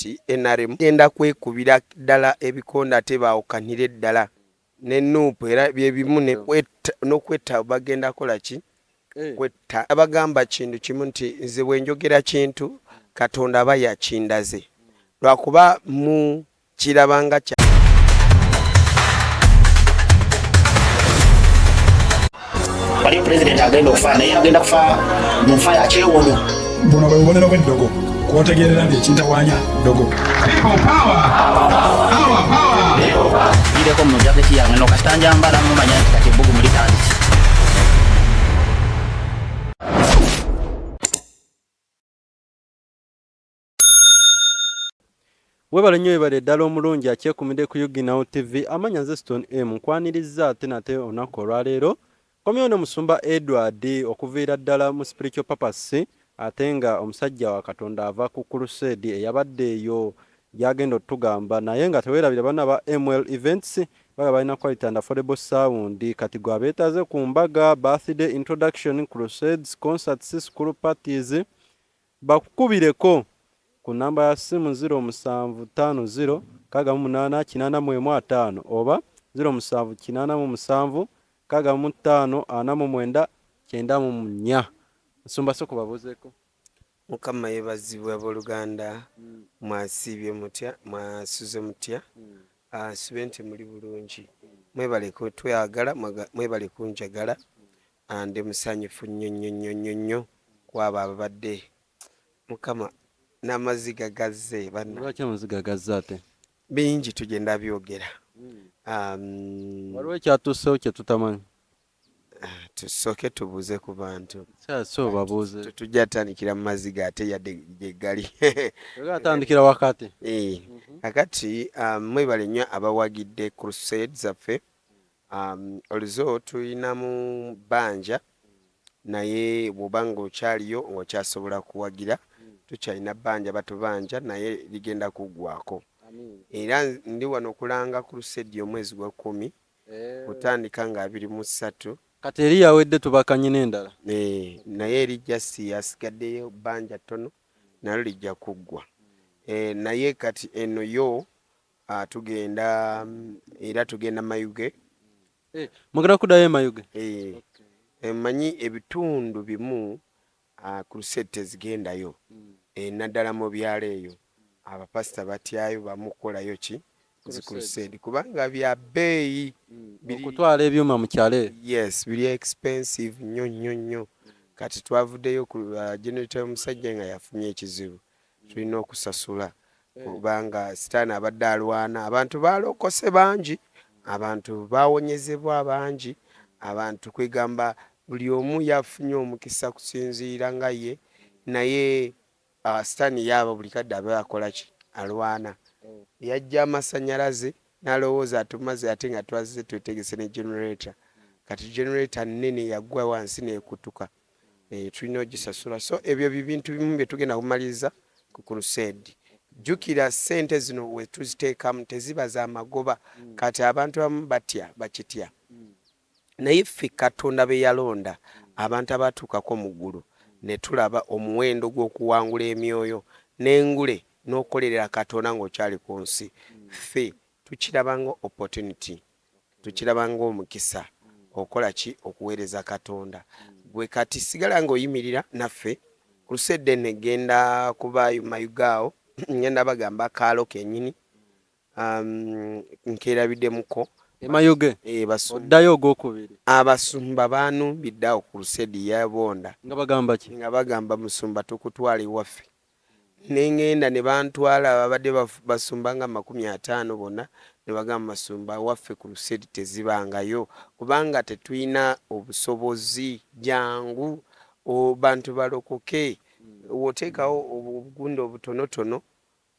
nti NRM genda kwekubira ddala ebikonde ate baawukanire ddala ne Nuupu era bye bimu n'okwetta bagenda kola ki kwetta abagamba kintu kimu nti nze bwe njogera kintu Katonda aba yakindaze lwakuba mu kirabanga kya waliyo pulezidenti agenda okufa naye agenda kufa mu nfa ya kyewono buno bwe bubonero bw'eddogo kwotegerera nti ekintawanya ddogo gireko mu jaketi yange no kasita njambala mumanya nti kati ebbugu mulitandise. Webale nnyo webale ddala omulungi akyekumidde ku Yuginawo TV amanya nze Stone M nkwaniriza ate nate olunaku olwaleero komyewo ne Musumba Edward okuviira ddala mu spiritual purpose ate nga omusajja wa Katonda ava ku crusade eyabadde eyo gyagenda otugamba naye nga teweerabira bana ba ML Events baga balina quality and affordable sound kati gwe abeetaze ku mbaga birthday introduction crusades concerts school parties bakukubireko ku namba ya simu 0750 888 oba 0787 855 Musumba soko babuzeeko. Mukama yebazibwa abooluganda mwasibye mutya mwasuze mutya sibe nti muli bulungi mwebale kwetwagala mwebale kunjagala ande musanyufu nnyo kwaba ababadde Mukama n'amaziga gazze banna. Lwaki amaziga gazze ate? Bingi tugenda byogera. Waliwo ekyatuusewo kye tutamanyi. Tusooke tubuuze ku bantu. So babuuze. Tujja tandikira mu maziga ate yadde gye gali. Atandikira wakati. Kakati mwebale nnyo abawagidde crusade zaffe. Olizo tulina mu bbanja naye bw'obanga okyaliyo ng'okyasobola kuwagira tukyalina bbanja batubanja naye ligenda kuggwako. Era ndi wano okulanga crusade omwezi gwa 10 kutandika nga 23 kati eri yawedde tubakanye n'endala naye erijja si yasigaddeyo bbanja ttono nalo lijja kuggwa naye kati eno yo tugenda era tugenda Mayuge mugenda kuddayo Mayuge manyi ebitundu bimu crusade tezigendayo naddala mu byalo eyo abapasita batyayo bamukolayo ki crusade kubanga bya bbeeyi okutwala ebyuma mu kyalo. Yes, biri expensive nnyo kati twavuddeyo ku generator omusajja nga yafunye ekizibu tulina okusasula kubanga sitaani abadde alwana abantu balokose bangi abantu bawonyezebwa bangi abantu kwegamba buli omu yafunye omukisa kusinziira nga ye naye sitaani yaaba buli kadde abe akola ki alwana yajja amasanyalaze n'alowooza atumaze ate nga twazze twetegese ne generator kati generator nnene yaggwa wansi neekutuka tulina ogisasula so ebyo bintu bimu bye tugenda kumaliriza ku crusade. Jjukira ssente zino we tuziteekamu teziba za magoba kati abantu abamu bakitya naye ffe Katonda be yalonda abantu abatuukako mu ggulu ne tulaba omuwendo gw'okuwangula emyoyo n'engule n'okolerera Katonda ng'okyali ku nsi ffe tukirabanga opportunity tukirabanga omukisa okola ki okuweereza Katonda gwe kati sigala ng'oyimirira naffe crusade negenda kuba Mayugaawo ngenda bagamba kaalo kennyini nkeerabiddemuko Mayuge oddayo ogwokubiri abasumba baanumbiddeawo crusade ya Bonda nga bagamba ki nga bagamba Musumba tukutwala ewaffe nengenda ne bantwala ababadde basumba nga 50 bonna ne bagamba Musumba waffe crusade tezibangayo kubanga tetulina obusobozi jangu bantu balokoke woteekawo obugunde obutonotono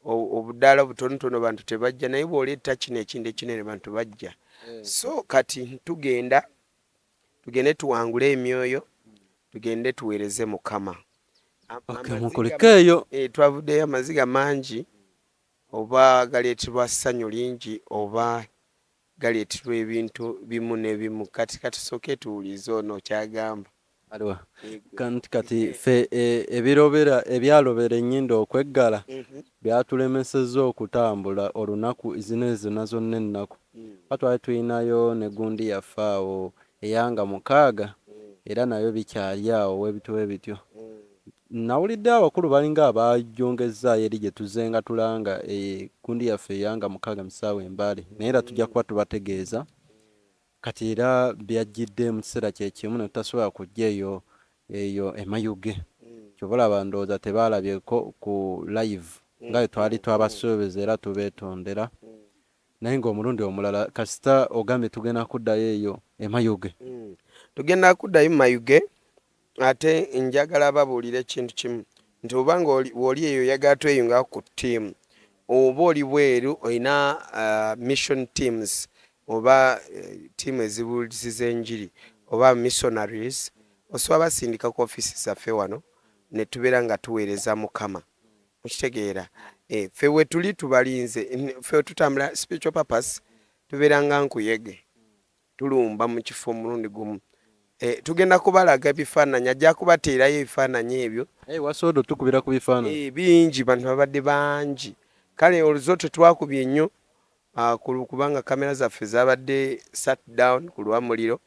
obudaala obutonotono bantu tebajja naye bw'oleeta kino ekindi ekinene bantu bajja so kati tugende tuwangule emyoyo tugende tuweereze Mukama. mukulikeeyo twavuddeyo amaziga mangi oba galeetebwa ssanyu lingi oba galeetebwa ebintu bimu n'ebimu kati katusooke tuwulize ono kyagamba. aliwa kati fe ebyalobera ennyindo okweggala byatulemesezza okutambula olunaku zino zonna ennaku twali tulinayo ne gundi yaffe awo eyanga 6 era nayo bikyali awo webityo bityo. Nawulidde abakulu balinga abajongezaayo eri gye tuzenga tulanga gundi yaffe eyanga 6 misaawe Mbale naye era tujja kuba tubategeeza kati era byajjidde mu kiseera kyekimu ne tutasobola kujja eyo emayuge kyobalaba ndowooza tebaalabyeko ku live nga bwe twali twabasuubiza era tubeetondera naye ng'omulundi omulala kasita ogambye tugenda kuddayo eyo emayuge. Tugenda kuddayo mayuge ate njagala babuulira ekintu kimu nti obanga oli eyo oyagala tweyungako ku ttiimu oba oli bweru olina mission teams oba ttiimu ezibuulisiza enjiri oba missionaries osobola basindika ku offices zaffe wano ne tubeera nga tuweereza Mukama okitegeera. Ffe we tuli tubalinze ffe tutambula spiritual purpose tubeera nga nkuyege tulumba mu kifo omulundi gumu. Tugenda kubalaga ebifaananyi ajja kubateerayo ebifaananyi ebyo wasodo tukubira ku bifaananyi bingi bantu babadde bangi kale oluzo tetwakubye nnyo kubanga kamera zaffe zabadde sat down ku lwa muliro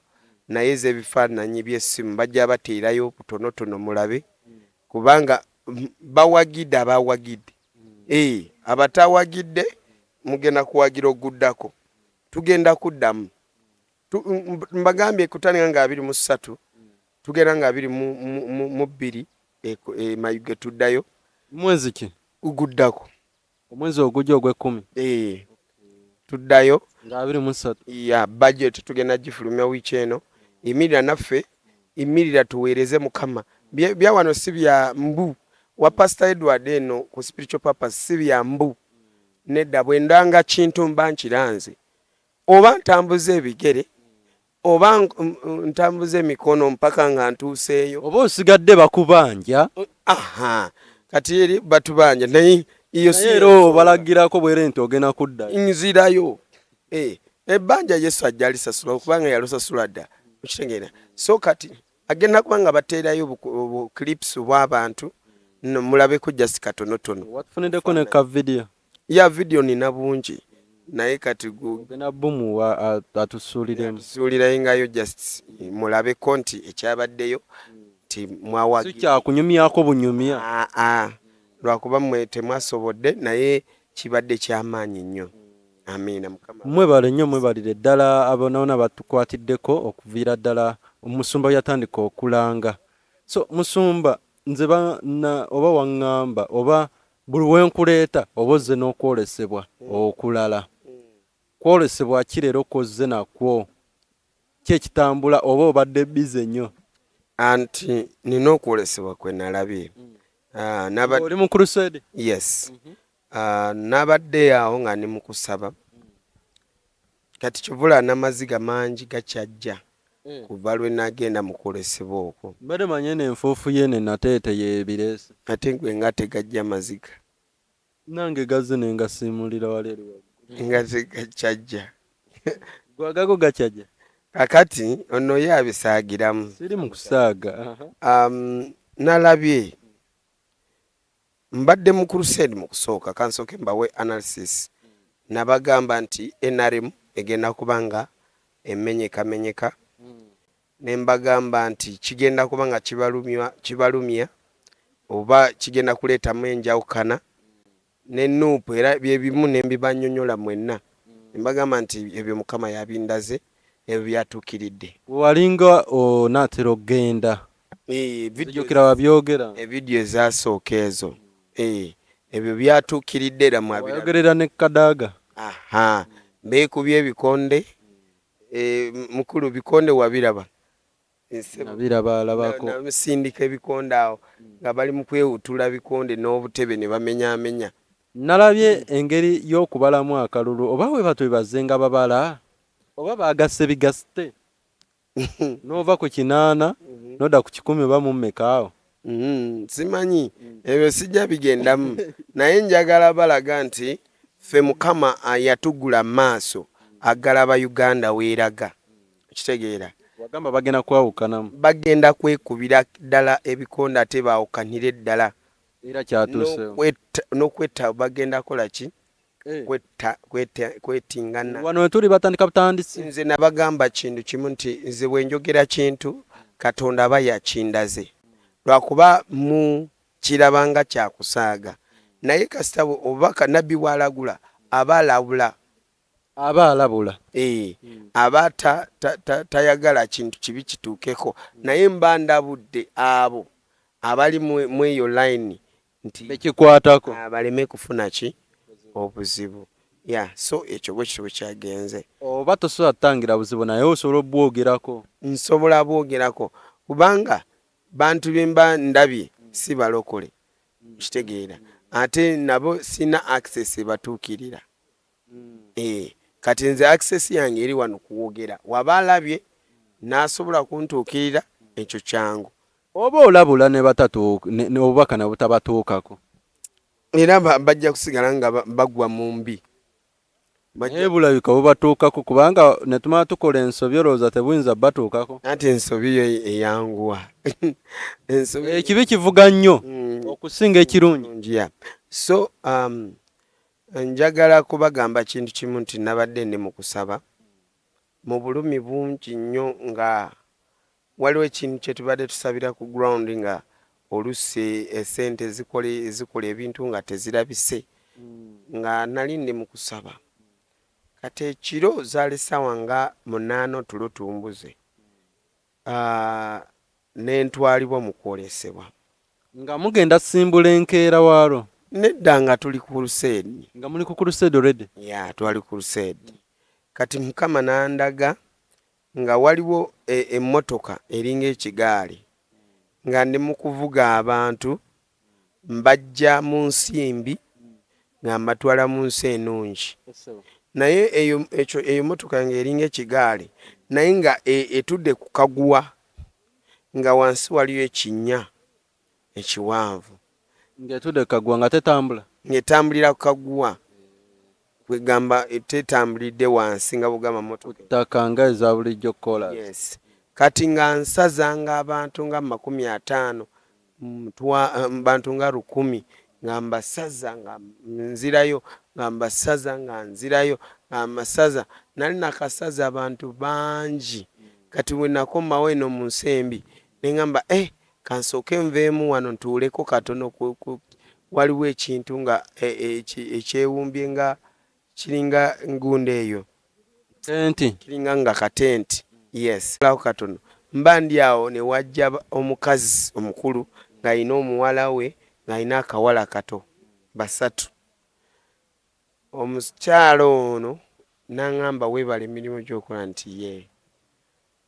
naye ez'ebifaananyi by'essimu bajja bateerayo butonotono mulabe kubanga bawagidde abawagidde abatawagidde mugenda kuwagira oguddako tugenda kuddamu mbagambye kutandika nga 23 tugenda nga 22 mayuge tuddayo mwezi ki uguddako omwezi ogujja ogw'10 tuddayo nga 23 ya budget tugenda gifulumya wiiki eno imirira naffe imirira tuweereze Mukama bya wano si bya mbu wa Pastor Edward eno ku spiritual purpose si bya mbu nedda bwendanga kintu mba nkiranze oba ntambuza ebigere oba ntambuza emikono mpaka nga ntuuseeyo oba osigadde bakubanja kati eri batubanja naye iyo siero balagirako bwere nti ogenda kudda nzirayo ebbanja Yesu ajja alisasula okubanga yalusasula dda okitegeera so kati agenda kubanga bateerayo clips bw'abantu mulabeko just katonotono watufunideko ne ka video ya video nina bungi naye kati gena bumu atusuuliremu ngayo just mulabeko nti ekyabaddeyo ti mwawagira sikyakunyumyako bunyumya lwakuba mmwe temwasobodde naye kibadde kyamaanyi nnyo. Amiina Mukama. Mwebale nnyo mwebalire ddala abonaona batukwatiddeko okuviira ddala omusumba yatandika okulanga. So musumba nze oba waŋŋamba oba buli wenkuleeta oba ozze n'okwolesebwa okulala kwolesebwa kirero kozze nakwo kyekitambula oba obadde bize nnyo anti nina okwolesebwa kwe nalabye oli mu crusade yes nabadde awo nga ndi mu kusaba kati kivula n'amaziga mangi gakyajja kuva lwe nagenda mu kwolesebwa okwo mbadde manye n'enfuufu yene nateete yeebireese ate gwe nga tegajja maziga nange gazze ne ngasiimulira waleeri nga tegakyajja gwagago gakyajja kakati ono ye abisaagiramu siri mu kusaaga nalabye mbadde mu crusade mu kusooka kansooke mbawe analysis nabagamba nti NRM egenda kubanga emenyekamenyeka ne mbagamba nti kigenda kubanga kibalumya oba kigenda kuleetamu enjawukana ne nuupu era byebimu ne mbibanyonyola mwenna mbagamba nti ebyo Mukama yabindaze ebyo byatuukiridde walinga onaatera okgenda jjukira wabyogera evidiyo ezasooka ezo ebyo byatuukiridde era mwayogerera ne kadaaga beekubye ebikonde mukulu bikonde wabiraba nabiraba alabako sindika ebikonde awo nga bali mu kwewutula bikonde n'obutebe ne bamenyaamenya nalabye engeri y'okubalamu akalulu oba we batwebaze nga babala oba baagasse bigaste n'ova ku 8 n'odda ku 10 oba mu mmeka awo simanyi ebyo sijja bigendamu naye njagala balaga nti ffe Mukama yatugula maaso agalaba Uganda weeraga okitegeera wagamba bagenda kwawukanamu bagenda kwekubira ddala ebikonde ate baawukanire ddala era kyatuusewo n'okwetta bagenda kola ki kwetingana wano we tuli batandika butandisi nze nabagamba kintu kimu nti nze bwe njogera kintu katonda aba yakindaze lwakuba mu kirabanga kyakusaaga naye kasita obubaka nabbi bw'alagula aba alabula aba tayagala kintu kibi kituukeko naye mba ndabudde abo abali mu eyo layini nti bekikwatako baleme kufuna ki obuzibu so ekyo bwe kityo bwe kyagenze oba tosobola kutangira buzibu naye osobola obwogerako nsobola bwogerako kubanga bantu bemba ndabye si balokole kitegeera ate nabo sina access ebatuukirira kati nze access yange eri wano kuwogera waba alabye n'asobola kuntuukirira ekyo kyangu oba olabula ne obubaka ne butabatuukako era bajja kusigala nga bagwa mu mbi naye bulabika bubatuukako kubanga ne tumala tukola ensobi olowooza tebuyinza batuukako ate ensobi yo eyanguwa ekibi kivuga nnyo okusinga ekirungi so njagala kubagamba kintu kimu nti nabadde ndi mu kusaba mu bulumi bungi nnyo nga waliwo ekintu kye tubadde tusabira ku ground nga olusi esente zikola ebintu nga tezirabise nga nali ndi mu kusaba kati ekiro zaali ssaawa nga 8 tulo tumbuze n'entwalibwa mu kwolesebwa nga mugenda simbula enkeera waalo nedda nga tuli ku crusade nga muli ku crusade already twali ku crusade kati mukama nandaga nga waliwo emmotoka eringa ekigaali nga ndi mu kuvuga abantu mbajja mu nsimbi nga mbatwala mu nsi ennungi naye eyo mmotoka nga eringa ekigaali naye nga etudde ku kaguwa nga wansi waliyo ekinnya ekiwanvu ng'etudde ku kaguwa nga tetambula ng'etambulira ku kaguwa kwegamba tetambulidde wansi nga bugamba mmotoka ttaka nga eza bulijjo kola kati nga nsazanga abantu nga 50 bantu nga 100 nga mbasaza nga nzirayo nga mbasaza nga nzirayo nga masaza nali nakasaza abantu bangi kati we nakomawo eno mu nsembi neŋŋamba kansooke nveemu wano ntuuleko katono waliwo ekintu nga ekyewumbye nga kiringa ngunda eyo tenti kiringa nga katenti lawo katono mba ndi awo ne wajja omukazi omukulu ng'alina omuwala we ng'alina akawala kato 3 omukyalo ono n'aŋŋamba weebala emirimu gy'okola nti ye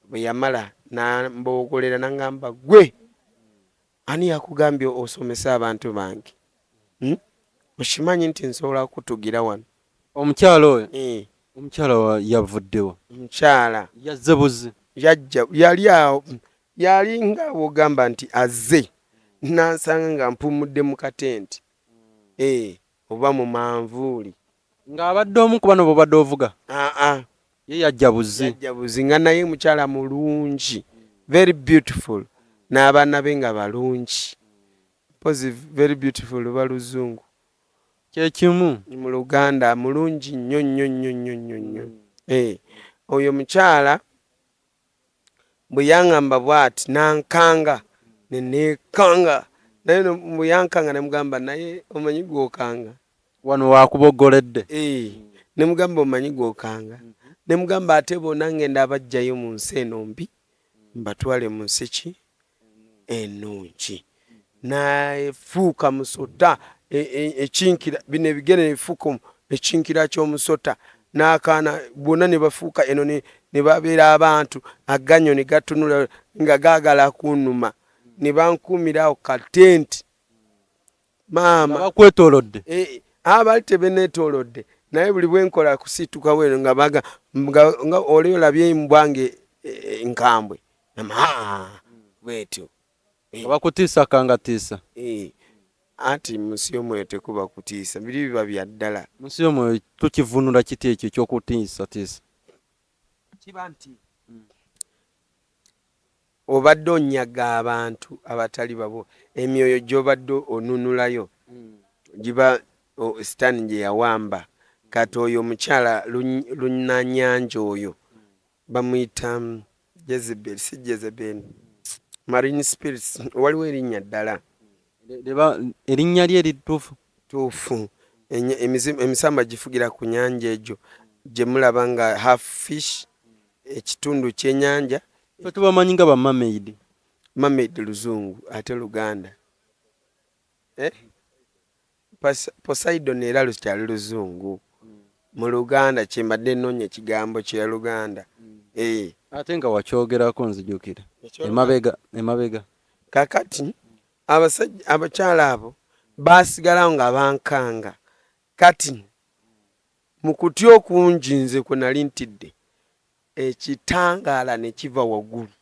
bwe yamala n'amboogolera n'aŋŋamba gwe ani yakugambye osomesa abantu bange okimanyi nti nsobola kutugira wano omukyala oyo omukyala yavuddewo omukyala yazze buzi yajja yali awo yali nga bw'ogamba nti azze nansanga nga mpumudde mu katenti oba mu manvuuli ng'abadde omu ku bano bw'obadde ovuga ye yajja buzi nga naye mukyala mulungi very beautiful n'abaana be nga balungi very beautiful luba luzungu kyekimu mu Luganda mulungi nnyo nnyo nnyo nnyo nnyo nnyo oyo mukyala bwe yaŋŋamba bw'ati nankanga neneekanga naye bwe yankanga ne mugamba naye omanyi gw'okanga wano wakubogoledde ne mugamba omanyi gw'okanga ne mugamba ate bonna ngenda abajjayo mu nsi eno mbi mbatwale mu nsi ki ennungi naefuuka musota ekinkira bino ebigere nebifuuka ekinkira ky'omusota n'akaana bonna ne bafuuka eno ne babeera abantu aganyo ne gatunula nga gaagala kunnuma ne bankuumirawo katenti maama bakwetoolodde abali tebeneetoolodde naye buli bwenkola kusituka weno nga baga nga oli olabye mbwange nkambwe bwetyo nga bakutiisa kangatiisa anti munsi y'omwoyo tekuba kutiisa biri biba bya ddala munsi y'omwoyo tukivunula kiti ekyo eky'okutiisatiisa kiba nti obadde onyaga abantu abatali babo emyoyo gy'obadde onunulayo giba sitaani gye yawamba kati oyo omukyala lunnanyanja oyo bamuyita Jezebel si Jezebel marine spirits waliwo erinnya ddala erinnya lye erituufu tuufu emisamba gifugira ku nyanja egyo gye mulaba nga half fish ekitundu ky'ennyanja fe tubamanyi nga bamameidi luzungu ate luganda Poseidon era lukyali luzungu mu luganda kyembadde nnoonya ekigambo kya luganda ate nga wakyogerako nzijukira emabega kakati abakyala abo baasigalawo nga bankanga kati mu kutya okungi nze kwe nali ntidde ekitangaala ne kiva waggulu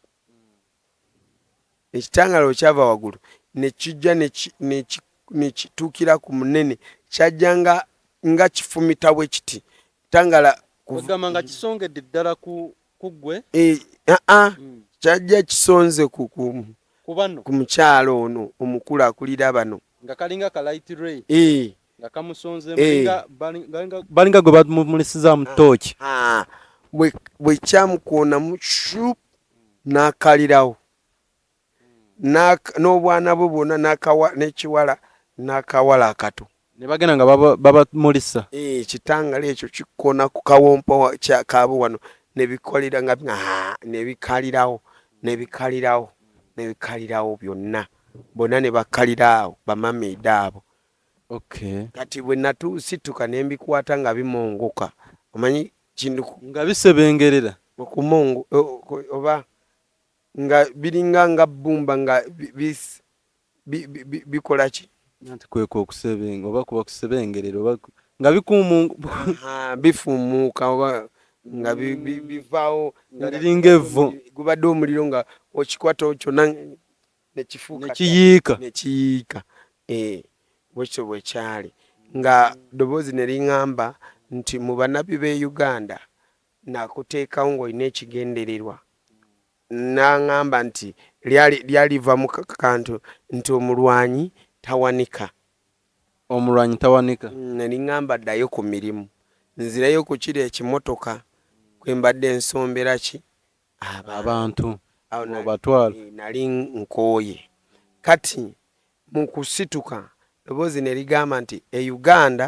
ekitangaala kyava waggulu ne kijja ne kituukira ku munene kyajja nga kifumita bwe kiti tangaala kugamba nga kisongedde ddala ku ggwe kyajja kisonze ku mukyalo ono omukulu akulira bano nga kalinga ka light ray nga kamusonze balinga gwe bamulisiza mu tooki bwe kyamukoona mu shup n'akalirawo n'obwana bwe bwonna n'ekiwala n'akawala akato ne bagenda nga babamulisa ekitangala ekyo kikona ku kawompo kaabwe wano nebikolera nga nebikalirawo byonna bonna ne bakaliraawo bamameedi abo kati bwe natusituka ne mbikwata nga bimongoka omanyi kintu nga bisebengerera okumongo oba nga biringa nga bbumba nga bikola ki nti kweka okusebenga oba kuba kusebengerera oba nga bifumuuka oba nga bivaawo nga liringa evvu gubadde omuliro nga okikwata kyonna nekifuuka nekiyiika bwekyo bwekyali nga ddoboozi ne liŋŋamba nti mu bannabbi b'e Uganda nakuteekawo ng'olina ekigendererwa n'aŋŋamba nti lyaliva mu kantu nti omulwanyi tawanika ne liŋŋamba ddayo ku mirimu nzirayo ku kiri ekimotoka kwe mbadde ensombera ki abantu obatwala nali nkooye kati mu kusituka ddoboozi ne ligamba nti e Uganda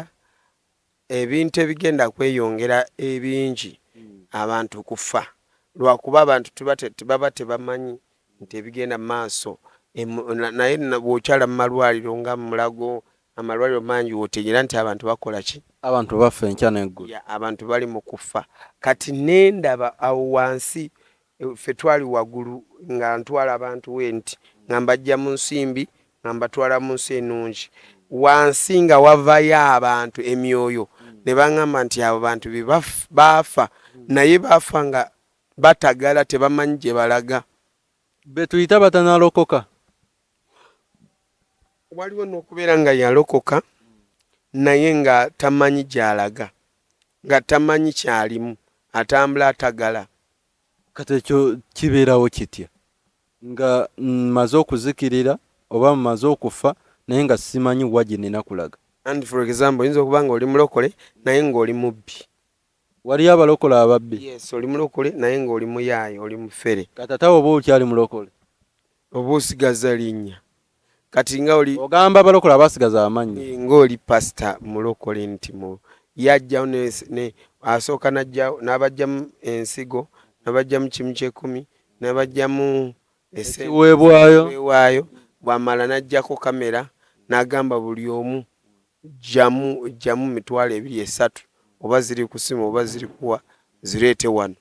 ebintu ebigenda kweyongera ebingi abantu kufa lwakuba abantu tebaba tebamanyi nti ebigenda mu maaso naye bw'okyala mu malwaliro nga mu Mulago amalwaliro mangi wotegeera nti abantu bakola ki abantu bafa enkya n'eggulu abantu bali mu kufa kati nendaba awo wansi ffe twali waggulu nga ntwala abantu wenti nga mbajja mu nsimbi nga mbatwala mu nsi ennungi wansi nga wavayo abantu emyoyo ne baŋŋamba nti abo bantu baafa naye baafa nga batagala tebamanyi gye balaga be tuyita batanalokoka waliwo n'okubeera nga yalokoka naye nga tamanyi gy'alaga nga tamanyi kyalimu atambula atagala kati ekyo kibeerawo kitya nga mmaze okuzikirira oba mmaze okufa naye nga simanyi wa gye nina kulaga and for example oyinza okuba nga oli mulokole naye ng'oli mubbi waliyo abalokole ababbi yes oli mulokole naye ng'oli muyaaye oli mufere kati ate oba okyali mulokole oba osigaza linnya kati nga oli ogamba abalokole abasigaza amannya ng'oli pasita mulokole nti yajjawo asooka n'abajjamu ensigo n'abajjamu kimu kyekumi n'abajjamu ekiweebwayo bw'amala n'ajjako kamera n'agamba buli omu jjamu mitwalo 2-3 oba ziri ku simu oba ziri kuwa zireete wano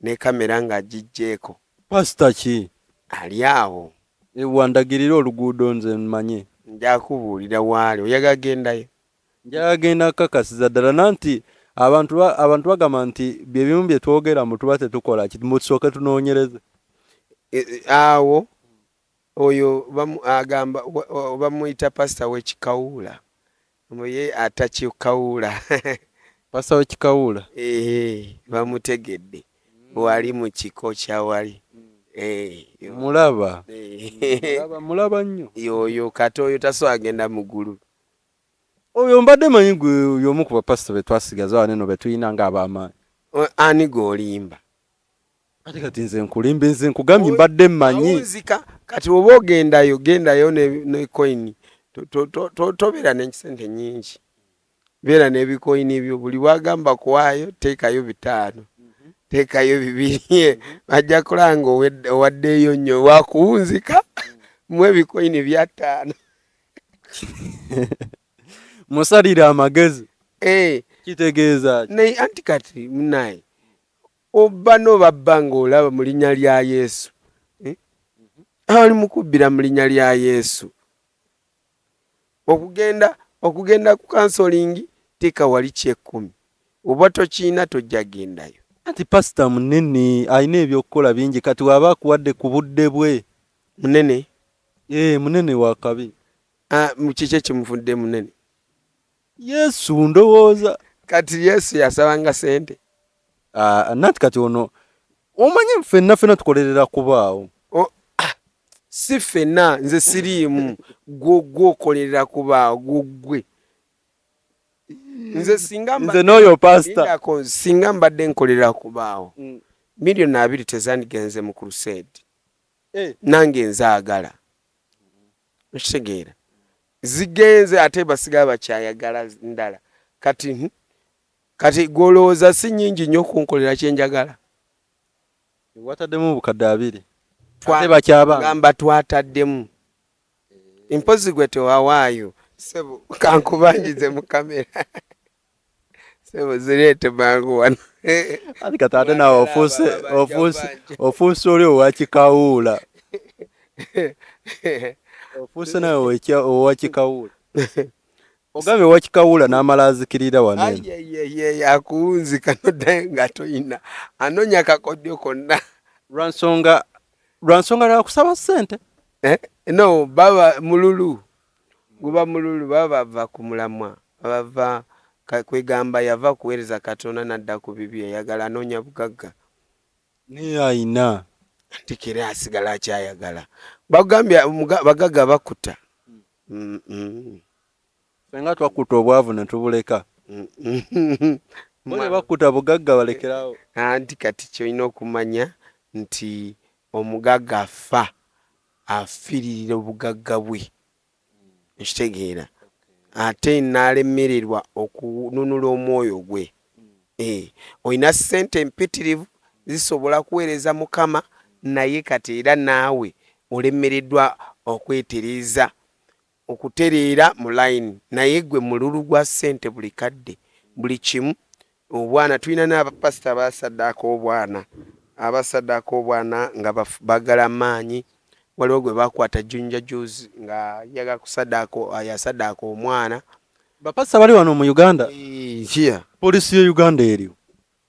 ne kamera ng'agiggyeeko pasita ki ali awo wandagirira oluguudo nze mmanye njakubuulira waali oyaga gendayo njagenda kakasiza ddala nanti abantu bagamba nti byebimu bye twogera mu tuba tetukola kimusooke tunoonyereze awo oyo agamba bamuyita pasita w'ekikawuula ye atakikawuula pasita w'ekikawuula bamutegedde bwali mu kiko kyawali mulaba mulaba nnyo yoyo kati oyo taso agenda mu ggulu. oyo mbadde manyi gwe y'omu ku bapasita be twasigaza wano eno be tulina ng'ab'amaanyi. Ani g'olimba? ate kati nze nkulimba nze nkugambye mbadde mmanyi. Awunzika kati oba gendayo ne coin tobeera n'ekisente nnyingi. Beera n'ebikoyini byo buli wagamba kuwaayo teekayo 5 teekayo 2 bajja kulanga owaddeeyo nnyo wakuwunzika mu ebikoyini bya 5 musalire amagezi kitegeeza naye anti kati munaye obba n'obabba ng'olaba mu linnya lya Yesu ali mukubbira mu linnya lya Yesu okugenda ku kansolingi teeka wali 10 oba tokiina tojja gendayo. anti pasita munene alina ebyokukola bingi kati waba akuwadde ku budde bwe munene munene wa kabi mu kiki kimuvudde munene Yesu ndowooza kati Yesu yasabanga sente nati kati ono omanye ffenna tukolerera kubaawo si ffenna nze siriimu gwokolerera kubaawo gwe nze nze n'oyo pasita singa mbadde nkolerera kubaawo miliyoni 2 tezandigenze mu crusade nange nzaagala okitegeera zigenze ate basigala bakyayagala ndala kati golowooza si nyingi nnyo kunkolera kyenjagala wataddemu obukadde 2 ate bakyabanga twataddemu impozi gwe tewawaayo sebo kankubanjize mu kamera sebo zireete mangu wano ati kati ate nawe ofuuse oli owakikawuula ofuuse nawe owakikawuula ogambye owakikawuula n'amala azikirira wano akuwunzika noddayo nga toyina anonya kakodyo konna lwansonga lwakusaba ssente no baba mululu guba mululu baba bava ku mulamwa bava kwegamba yava kuweereza Katonda n'adda ku bibye yagala anoonya bugagga naye ayina ntikira asigala akyayagala bagambye bagagga bakuta fenga twakuta obwavu ne tubuleka bwe bakuta bugagga balekerawo anti kati kyolina okumanya nti omugagga afa afiirira obugagga bwe ekitegeera ate n'alemererwa okununula omwoyo gwe olina ssente empitirivu zisobola kuweereza Mukama naye kati era naawe olemereddwa okwetereeza okutereera mu layini naye gwe mululu gwa ssente buli kadde buli kimu obwana tulina n'abapasita abasaddaaka obwana nga bagala maanyi waliwo gwe bakwata Junior Juice nga yaga kusaddaaka yasaddaaka omwana bapasita bali wano mu Uganda polisi ya Uganda eriyo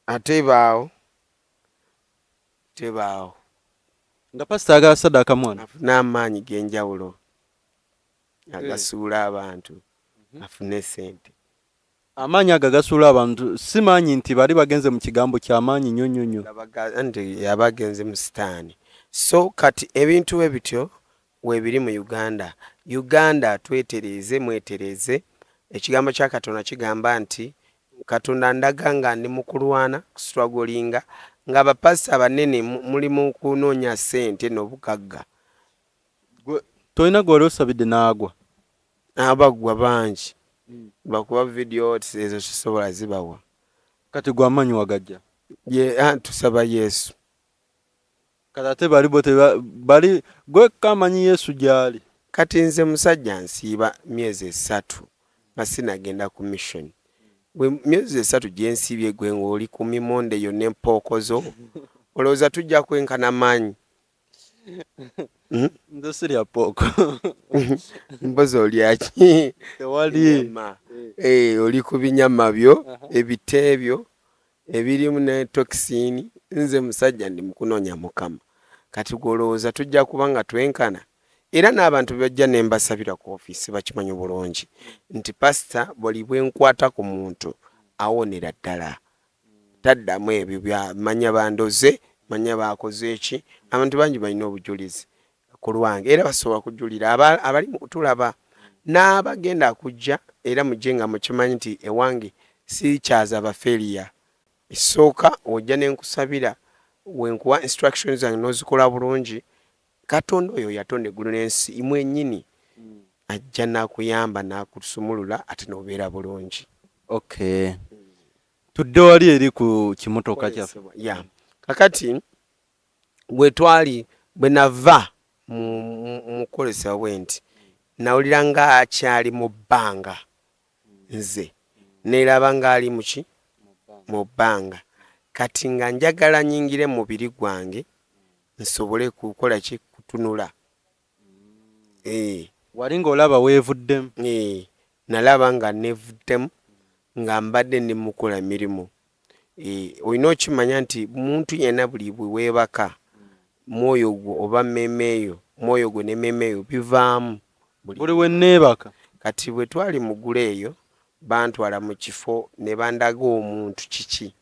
ate baawo nga pasita agasaddaaka mwana n'amaanyi g'enjawulo agasuula abantu afune sente amaanyi ago agasuula abantu si maanyi nti bali bagenze mu kigambo ky'amaanyi nnyo nnyo nnyo nti yabagenze mu sitaani so kati ebintu ebityo weebiri mu Uganda twetereeze mwetereeze ekigambo kya Katonda kigamba nti Katonda ndaga nga ndi mu kulwana kusitwagolinga nga abapasita abanene muli mu kunoonya ssente n'obugagga tolina gwali osabidde n'agwa abagwa bangi bakuba vidiyo ezo kisobola zibawa kati gwa amaanyi wagajja tusaba Yesu kati ate bali gwe kamanyi Yesu gyali kati nze musajja nsiiba myezi 3 masinagenda ku mission gwe myezi 3 gyensiibye gwe ng'oli ku mimonde yo n'empookozo olowooza tujja kwenkana maanyi nze sirya pooko mbozi olyaki tewali oli ku binyama byo ebiteebyo ebirimu ne toxini nze musajja ndi mukunoonya Mukama kati gwolowooza tujja kuba nga twenkana era n'abantu bajja ne mbasabira ku ofiisi bakimanyi bulungi nti pasita buli bwenkwata ku muntu awonera ddala taddamu ebyo byamanya bandoze manya bakoze eki abantu bangi balina obujulizi ku lwange era basobola kujulira abali mu kutulaba n'abagenda kujja era mujje nga mukimanyi nti ewange sikyaza baferiya esooka ojja nenkusabira wenkuwa instructions zange n'ozikola bulungi Katonda oyo yatonda eggulu n'ensi imwe nnyini ajja nakuyamba nakusumulula ate n'obeera bulungi. Okay. Tudde wali eri ku kimotoka kyaffe. Yeah. Kakati bwe twali bwe nava mu kukolesa bwenti nawulira nga akyali mu bbanga nze neeraba ng'ali muki mu bbanga kati nga njagala nyingire mu mubiri gwange nsobole kukola ki kutunula. Wali ng'olaba weevuddemu? Nalaba nga neevuddemu nga mbadde ne mukola mirimu. Olina okimanya nti muntu yenna buli bwe weebaka mwoyo gwo oba mmeemeeyo mwoyo gwo ne mmeemeeyo bivaamu buli we nneebaka. Kati bwe twali mu ggulu eyo bantwala mu kifo ne bandaga omuntu kiki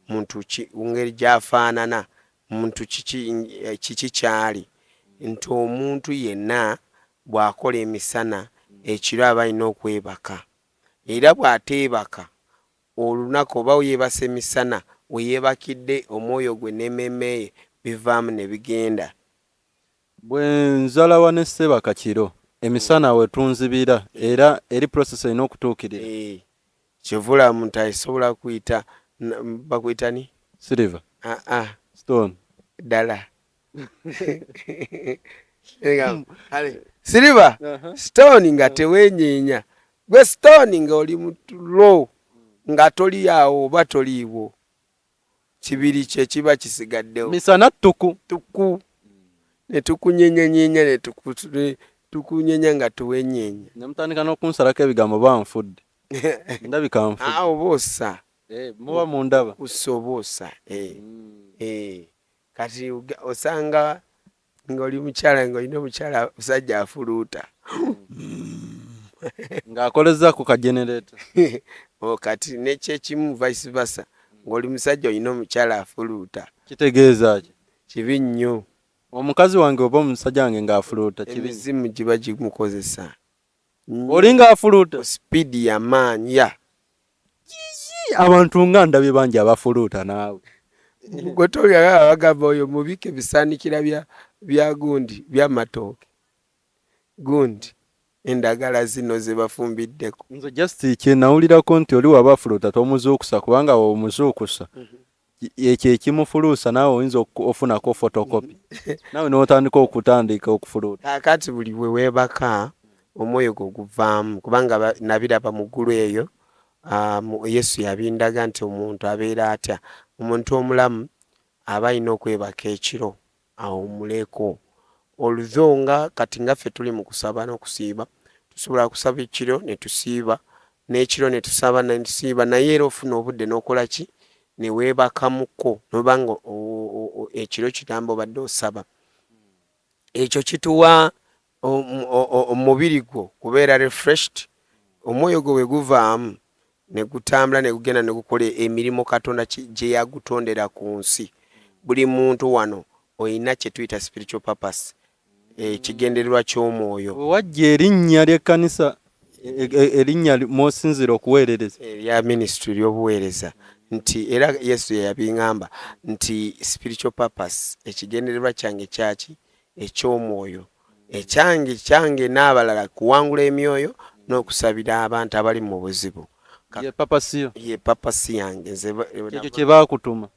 muntu ngeri gy'afaanana muntu kiki kyali nti omuntu yenna bw'akola emisana ekiro aba alina okwebaka era bw'ateebaka olunaku oba yeebasa emisana weyeebakidde omwoyo gwe n'emmeeme bivaamu ne bigenda. Bwe nzalawa ne Ssebaka kiro emisana we tunzibira era eri process erina okutuukirira. Kyevula muntu asobola kuyita bakuyita ni Silver. Stone. Ddala. Silver. Stone nga tewenyeenya. Gwe stone nga oli mutulo nga toli awo oba toliiwo. Kibiri kye kiba kisigaddewo. Misana tuku. Ne tukunyeenya ne tukunyenya nga tuwenyeenya. Ne mutandika n'okunsalako ebigambo banfudde. Ndabika nfudde. Oboosa. Muba mundaba. Kusoboosa. Kati osanga ng'oli mukyala ng'olina omukyala musajja afuluuta. Ng'akoleza ku kagenerator. Kati nekyekimu vice versa ng'oli musajja olina omukyala afuluuta. Kitegeeza ki? Kibi nnyo. Omukazi wange oba omusajja wange ng'afuluuta kibi. Emizimu giba gimukozesa. Oli ng'afuluuta? Speedi y'amaanyi ya. Abantu nga ndabye bangi abafuluuta naawe. Gwe tolya bagamba oyo mubike bisaanikira bya gundi by'amatooke. Gundi endagala zino ze bafumbiddeko. Nze just kye nawulirako nti oli waba afuluuta tomuzuukusa kubanga omuzuukusa ekyo ekimufuluusa naawe oyinza ofunako photocopy naawe n'otandika okutandika okufuluuta. Kaakati buli bwe weebaka omwoyo gwo guvaamu kubanga nabiraba mu ggulu eyo Yesu yabindaga nti omuntu abeera atya omuntu omulamu aba alina okwebaka ekiro awummuleko oludho nga kati nga ffe tuli mu kusaba n'okusiiba tusobola kusaba ekiro ne tusiiba n'ekiro ne tusaba ne tusiiba naye era ofuna obudde n'okola ki ne weebakamuko nobanga ekiro kitamba obadde osaba ekyo kituwa omubiri gwo kubeera refreshed omwoyo gwo we guvaamu ne gutambula ne gugenda ne gukola emirimu Katonda gye yagutondera ku nsi. Buli muntu wano olina kye tuyita spiritual purpose ekigendererwa ky'omwoyo. Wajja erinnya ly'ekkanisa erinnya mw'osinzira okuweerereza erya ministry ly'obuweereza nti era Yesu yabingamba nti spiritual purpose ekigendererwa kyange kyaki eky'omwoyo ekyange n'abalala kuwangula emyoyo n'okusabira abantu abali mu buzibu. Ye papasi yange ekyo kye baakutuma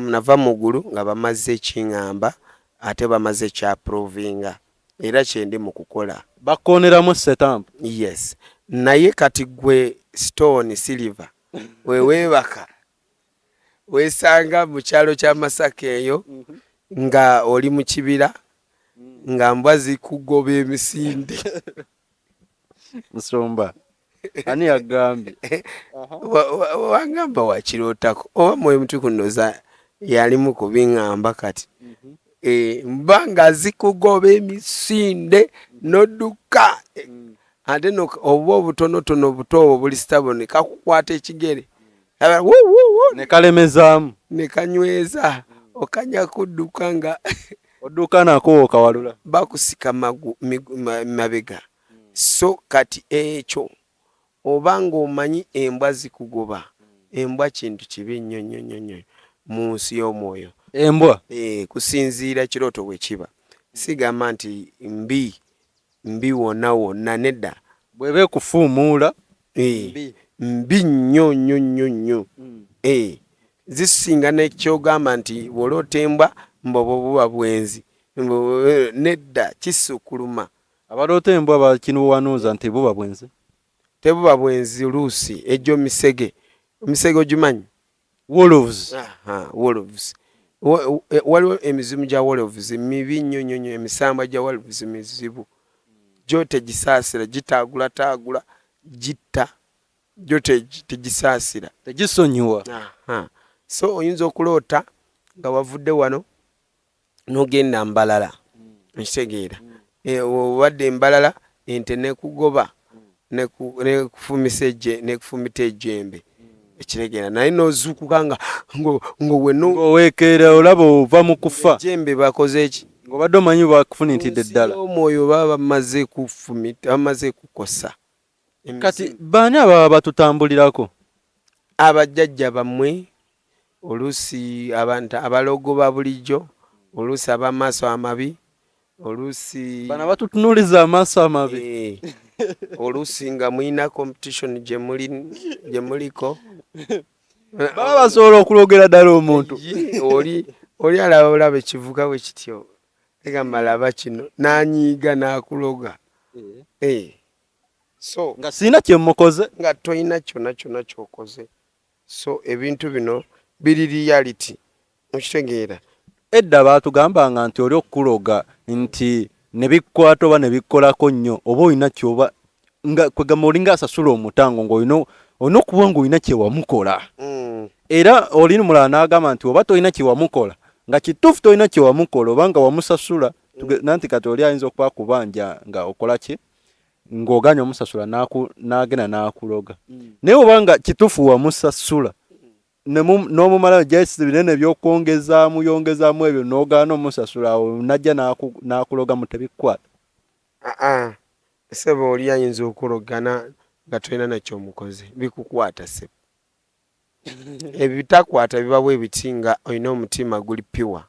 nava mu ggulu nga bamaze ekiŋŋamba ate bamaze ekyaprovinga era kyendi mu kukola bakooneramu setampu. Yes naye kati gwe Stone Silver weweebaka weesanga mu kyalo kya Masaka eyo nga oli mu kibira nga mbwa zikugoba emisinde. Musumba ani agambye wangamba wakirootako oba mwoyo mutukuvu nnoza yalimu kubiŋŋamba kati mba nga zikugoba emisinde n'odduka ate oba obutonotono buto obwo buli sitabo ne kakukwata ekigere ne kalemezaamu ne kanyweza okanya kudduka nga odduka nako okawalula bakusika mabega. So kati ekyo oba ng'omanyi embwa zikugoba, embwa kintu kibi nnyo mu nsi y'omwoyo. embwa Kusinziira kirooto bwe kiba, sigamba nti mbi wonna nedda, bw'eba ekufuumuula mbi nnyo. Zisinga nekyogamba nti bw'oloota embwa mbobo buba bwenzi, nedda kisukkuluma. abaloota embwa bakinuwanuuza nti buba bwenzi. Tebuba bwenzi oluusi ejjo misege ogimanyi? Wolves. Wolves. Waliwo emizimu gya wolves mibi nnyo, emisamba gya wolves mizibu. Gyo tegisaasira, gitaagula gitta, gyo tegisaasira, tegisonyiwa. So oyinza okuloota nga wavudde wano n'ogenda Mbalala, okitegeera. Obadde Mbalala ente nekugoba nekufumita ejjembe, ekitegeera, naye n'ozuukuka ng'oweekeera olaba ova mu kufa, ejjembe bakoze eki, ng'obadde omanyi bakufunitidde ddala. Omwoyo baba bamaze kufumita, bamaze kukosa. Kati baani ababa batutambulirako? Abajjajja bammwe, oluusi abantu abalogo ba bulijjo, oluusi ab'amaaso amabi, oluusi bano batutunuuliza amaaso amabi. Oluusi nga mulina competition gye muliko, baba basobola okulogera ddala omuntu. Oli alaba ekivuga bwe kityo, egamba laba kino, n'anyiiga n'akuloga. So nga sirina kye mukoze, nga toyina kyonna ky'okoze. So ebintu bino biri reality, okitegeera. Edda baatugambanga nti oli okukuloga nti ne bikwata oba ne bikolako nnyo, oba olina kyoba nga kwegamba olinga asasula omutango ng'olina okuba ng'olina kye wamukola. Era olina mulala n'agamba nti oba tolina kye wamukola, nga kituufu tolina kye wamukola oba nga wamusasula, nanti kati oli ayinza okuba kubanja nga okola ki, ng'oganya omusasula n'agenda n'akuloga. Naye oba nga kituufu wamusasula n'omumalayo gyesi binene by'okwongezaamu ebyo n'ogaana omusasula, najja n'akuloga mu tebikwata. Ssebo oli ayinza okulogana nga tolina nakyomukoze, bikukwata ssebo. Ebitakwata biba bwe biti nga olina omutima guli piwa,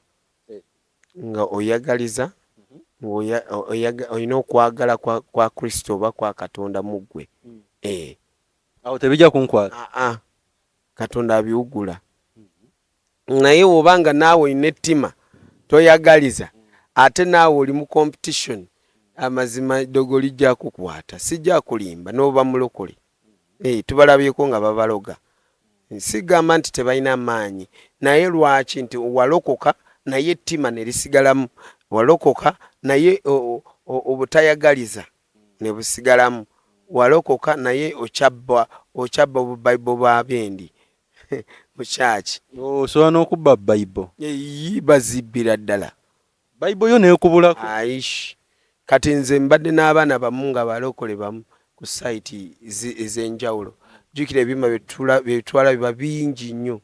nga oyagaliza, olina okwagala kwa Kristo oba kwa Katonda mu ggwe. Awo tebijja kunkwata. Katonda abiwugula. Naye obanga naawe olina ettima toyagaliza, ate naawe oli mu competition, amazima ddogo lijja kukwata, sijja kulimba n'oba mulokole. Tubalabyeko nga babaloga. Sigamba nti tebalina maanyi, naye lwaki nti walokoka naye ettima ne lisigalamu, walokoka naye obutayagaliza ne busigalamu, walokoka naye okyabba obubayibuli bw'abendi mu kyaki. Osobola n'okubba bayibuli. Bazibbira ddala. Bayibuli yo neekubulako. Aish. Kati nze mbadde n'abaana bamu nga balokole bamu ku sayiti ez'enjawulo. Jjukira ebyuma byetwala biba bingi nnyo.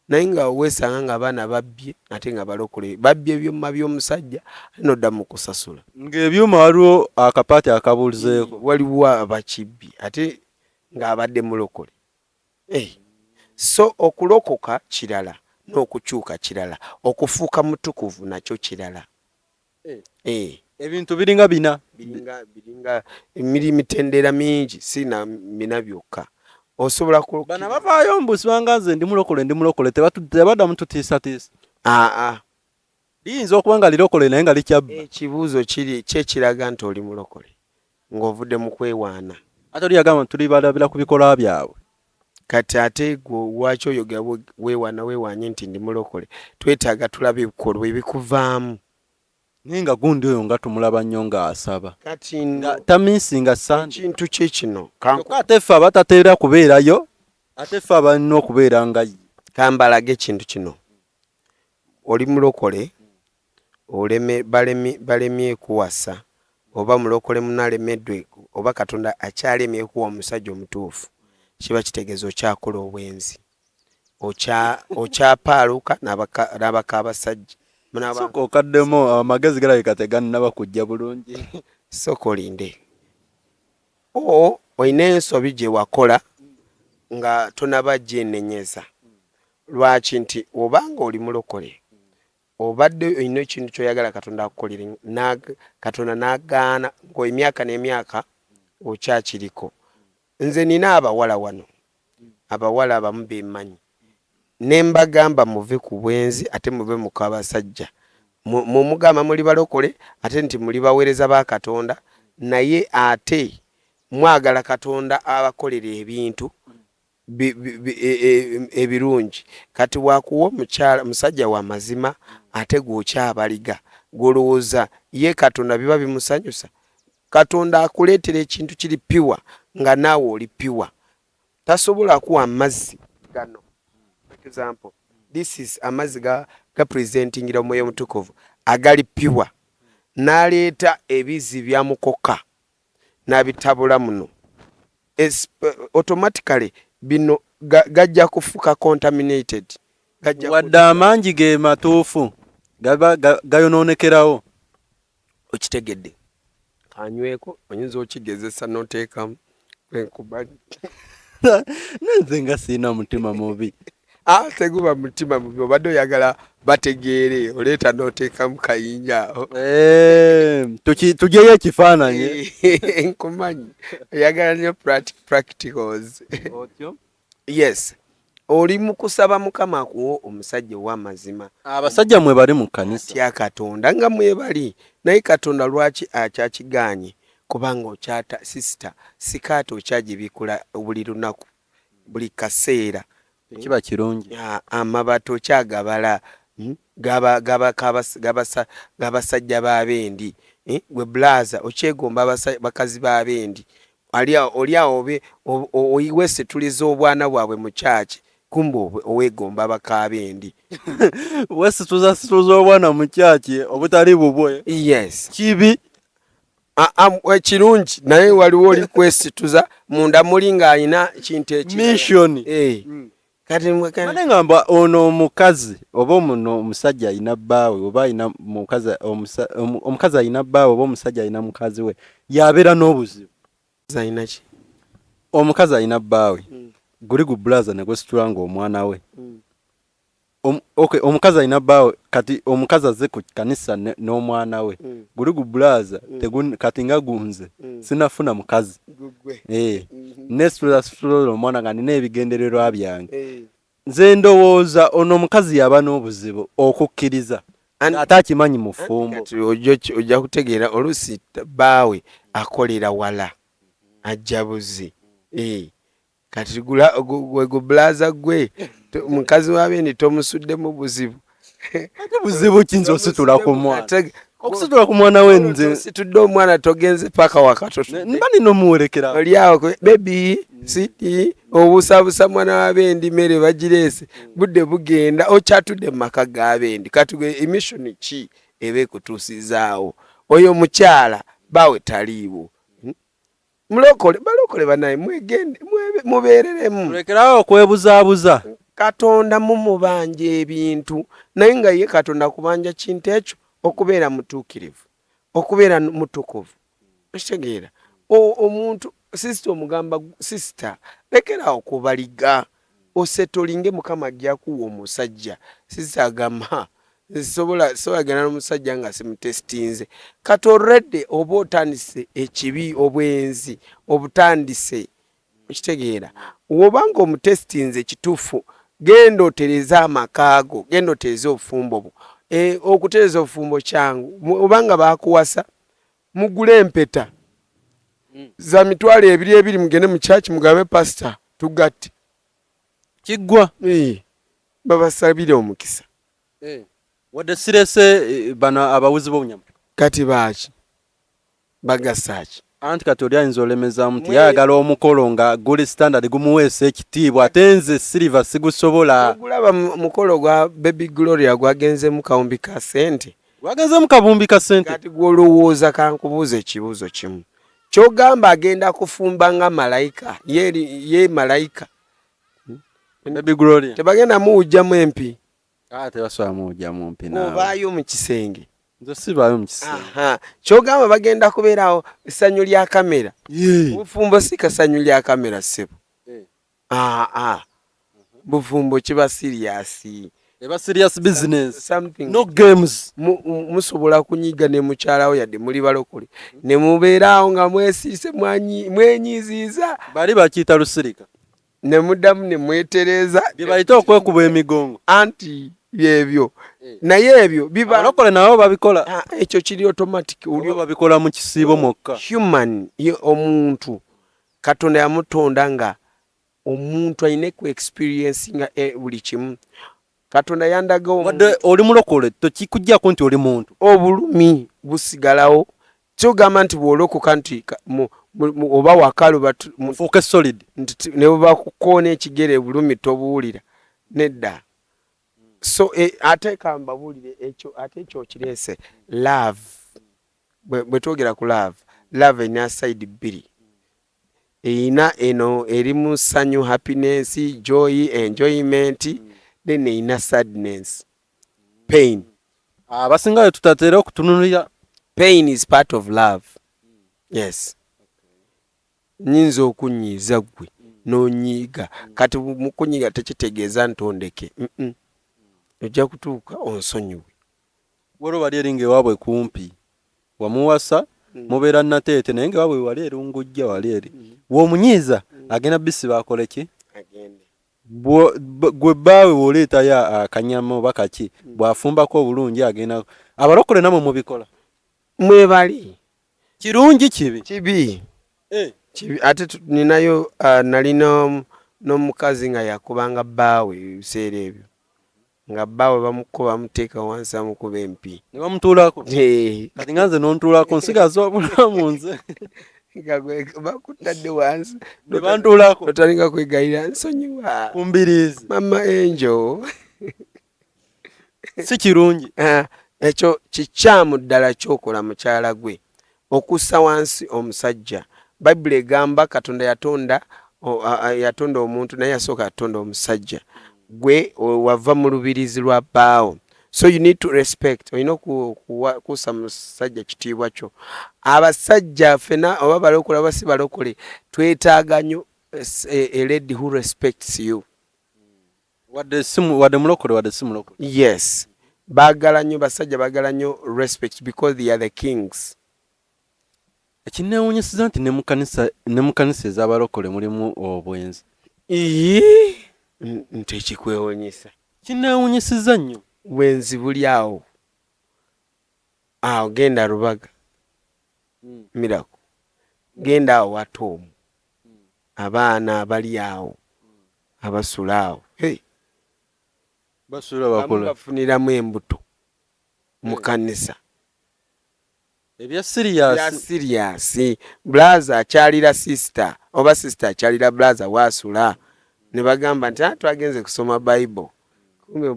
Naye nga weesanga ng'abaana babbye ate nga balokole. Babbye ebyuma by'omusajja n'odda mu kusasula. Ng'ebyuma waliwo akapaati akabuulizeeko. Waliwo abakibbi ate ng'abadde mulokole. So okulokoka kirala n'okukyuka kirala, okufuuka mutukuvu nakyo kirala. Ebintu biringa bina. Biringa mitendera mingi, sina mina byokka. Osobola bana bavaayo mbusi banga nze ndi mulokole tebadda mututiisatiisa. Liyinza okuba nga lirokole naye nga likyabba. Ekibuuzo kiri kyekiraga nti oli mulokole ng'ovudde mu kwewaana. Ate oli yagamba tuli balabira ku bikolwa byabwe. Kati ate gwe lwaki oyogera weewaanye nti ndi mulokole? Twetaaga tulabe ebikolwa ebikuvaamu. Naye nga gundi oyo nga tumulaba nnyo ng'asaba. Kati nga tamiisinga sande. Kintu kye kino. Ate ffe abatateera kubeerayo, ate ffe abalina okubeera nga ye. Kambalage ekintu kino. Oli mulokole, balemye kuwasa, oba mulokole munalemeddwe, oba Katonda akyalemye kuwa omusajja omutuufu, kiba kitegeeza okyakola obwenzi. okyapaaluka n'abakaabasajja soka okaddemu amagezi galabika tegannaba kujja bulungi soka olinde olina ensobi gye wakola nga tonaba gyenenyeza lwaki nti obanga oli mulokole obadde olina ekintu kyoyagala katonda akukolere katonda n'agaana ng'emyaka n'emyaka okyakiriko. Nze nina abawala wano, abawala abamu beemanyi ne mbagamba muve ku bwenzi ate muve mu kabasajja mumugamba muli balokole ate nti muli baweereza ba Katonda naye ate mwagala Katonda abakolera ebintu ebirungi. Kati wakuwa musajja wa mazima ate gw'okyabaliga golowooza ye Katonda biba bimusanyusa. Katonda akuleetera ekintu kiri piwa nga naawe oli piwa, tasobola kuwa amazzi gano. For example, this is amazzi gapresentingira omwoyo omutukuvu agali piwa, n'aleeta ebizi byamukoka n'abitabula muno, automatically bino gajja kufuuka contaminated. Wadde amangi ge matuufu gayonoonekerawo. Okitegedde kanyweko oyinza okigezesa n'oteekamu enkubali nanze nga siina mutima mubi. Teguba mutima mubi, obadde oyagala bategeere oleeta n'oteekamu kayinja tujeyo ekifaananyi. Nkumanyi oyagala nnyo practicals. Yes, oli mu kusaba Mukama akuwa omusajja ow'amazima. Abasajja mwe bali mu kkanisa atya Katonda nga mwebali, naye Katonda lwaki akyakiganye? Kubanga okyata sister sikaata okyagibikula buli lunaku buli kaseera kiba kirungi. Amabati okyagabala gabasajja b'abendi, gwe blaza okyegomba bakazi b'abendi, oliawo weesituliza obwana bwabwe mu kyaki kumbe oweegomba bakaabendi. Weesituliza obwana mu kyaki obutali bubwe. Yes, kibi ekirungi naye waliwo oli kwesituza munda muli ng'alina kintu mission. Kati mane ngamba ono omukazi oba ono omusajja alina bbaawe oba alina omukazi alina bbaawe oba omusajja alina mukazi we yabeera n'obuzibu. Alina ki? Omukazi alina bbaawe guli gu blaza ne gwesitula ng'omwana we. Okay, omukazi alina bbaawe kati omukazi azze ku kanisa n'omwana we guli gu blaza kati nga gunze sinafuna mukazi nesitula omwana nga nina ebigendererwa byange. Nze ndowooza ono omukazi yaba n'obuzibu okukkiriza ate akimanyi mu ffumbo. Ojja kutegeera oluusi bbaawe akolera wala ajja buzi. Kati gwe blaza gwe mukazi w'abendi tomusudde mu buzibu. Buzibu kinza ositula ku mwana. Okusitula ku mwana we nze situdde omwana togenze paka wakatoto. Mba nina omuwerekera. Oli awo baby siti obusabusa mwana w'abendi mmere bagireese budde bugenda okyatudde mu maka g'abendi. Kati gwe emission ki eba ekutuusizaawo? Oyo mukyala bawe taliiwo. Mulokole balokole banaye mwegende mubeereremu. Mulekerawo okwebuzaabuza. Katonda mumubanja ebintu naye nga ye Katonda kubanja kintu ekyo okubeera mutuukirivu, okubeera mutukuvu. Okitegeera omuntu sister omugamba sister lekerawo okubaliga osetolinge Mukama ajjakuwa omusajja. Sister agamba sobola gana n'omusajja nga simutestinze. Kati already oba otandise ekibi obwenzi obutandise. Okitegeera obanga omutestinze kituufu genda otereza amakaago, genda otereza obufumbo bwo. Okutereza obufumbo kyangu obanga bakuwasa mugule empeta za mitwalo ebiri mugende mu church mugabe pastor tugatte kiggwa. Babasabire omukisa. Wadde sirese bano abawuzi b'obunyama kati baaki bagasaaki anti kati oli ayinza olemeza muti yayagala omukolo nga guli standard gumuweesa ekitiibwa ate nze Silver sigusobola. Ogulaba mukolo gwa Baby Gloria gwagenze mu kawumbi ka ssente. Gwagenze mu kawumbi ka ssente. Kati gwolowooza kankubuuza ekibuuzo kimu. Kyogamba agenda kufumba nga malayika. Ye malayika. Baby Gloria tebagenda muwujjamu empi tebasobola muwujjamu mpi naawe ovaayo mu kisenge nze sibaayo mu kisenge kyogamba bagenda kubeerawo essanyu lya kamera bufumbo si kasanyu lya kamera ssebo bufumbo kiba siriyasi eba serious business something no games musobola kunyiga ne mukyalawo yadde muli balokole ne mubeeraawo nga mwesiise mwenyiziiza bali bakiyita lusirika ne muddamu ne mwetereeza bye bayita okwekuba emigongo anti byebyo naye ebyo biba abalokole nabo babikola ekyo kiri automatic babikola mu kisiibo mwokka human omuntu Katonda yamutonda nga omuntu alina ku experience nga buli kimu Katonda yandaga wadde oli mulokole tokikujjako nti oli muntu obulumi busigalawo kyogamba nti bw'olokoka nti oba wakalu mufuuke solid ne bakukoona ekigere bulumi tobuwulira nedda so ate kambabuulire ekyo ate ekyo kireese love bwe twogera ku love erina side bbiri erina eno eri mu ssanyu happiness joy enjoyment then erina sadness pain abasingayo tutatera okutunulira pain is part of love yes nyinza okunyiiza gwe n'onyiiga kati mukunyiiga tekitegeeza ntondeke ojja kutuuka onsonyiwe waliwo bali eri ngaewaabwe kumpi wamuwasa mubeera nateete naye ngaewaabwe wali erungujja wali eri w'omunyiiza agenda bisi bakole ki gwe bbaawe bw'oleetayo akanyama oba kaki bw'afumbako obulungi agenda abalokole namwe mubikola mwebali kirungi kibi ate ninayo nalina n'omukazi nga yakubanga bbaawe ebiseera ebyo nga bbaawe bamukuba bamuteeka wansi amukuba empi ne bamutuulako kati nga nze n'ontuulako nsigaza obulamu nze bakutadde wansi ne bantuulako otandika kwegayira nsonyiwa kumbiriizi mama enjo si kirungi ekyo kikyamu ddala kyokola mukyala gwe okussa wansi omusajja bayibuli egamba Katonda yatonda omuntu naye yasooka yatonda omusajja gwe wava mu lubirizi lwa bbaawo so you need to respect olina okussa musajja kitiibwa kyo abasajja fena oba balokole oba si balokole twetaaga nnyo a lady who respects you wadde mulokole wadde si mulokole yes baagala nnyo basajja baagala nnyo respect because they are the kings ekineewuunyisiza nti ne mu kanisa ez'abalokole mulimu obwenzi nti ekikwewuunyisa kineewuunyisiza nnyo bwenzi buli awo genda Rubaga Miracle genda awo Watomu abaana abali awo abasula awo basula bakola bafuniramu embuto mu kanisa ebya siriasi blaza akyalira sister oba sister akyalira blaza wasula ne bagamba nti twagenze kusoma Bible kumbe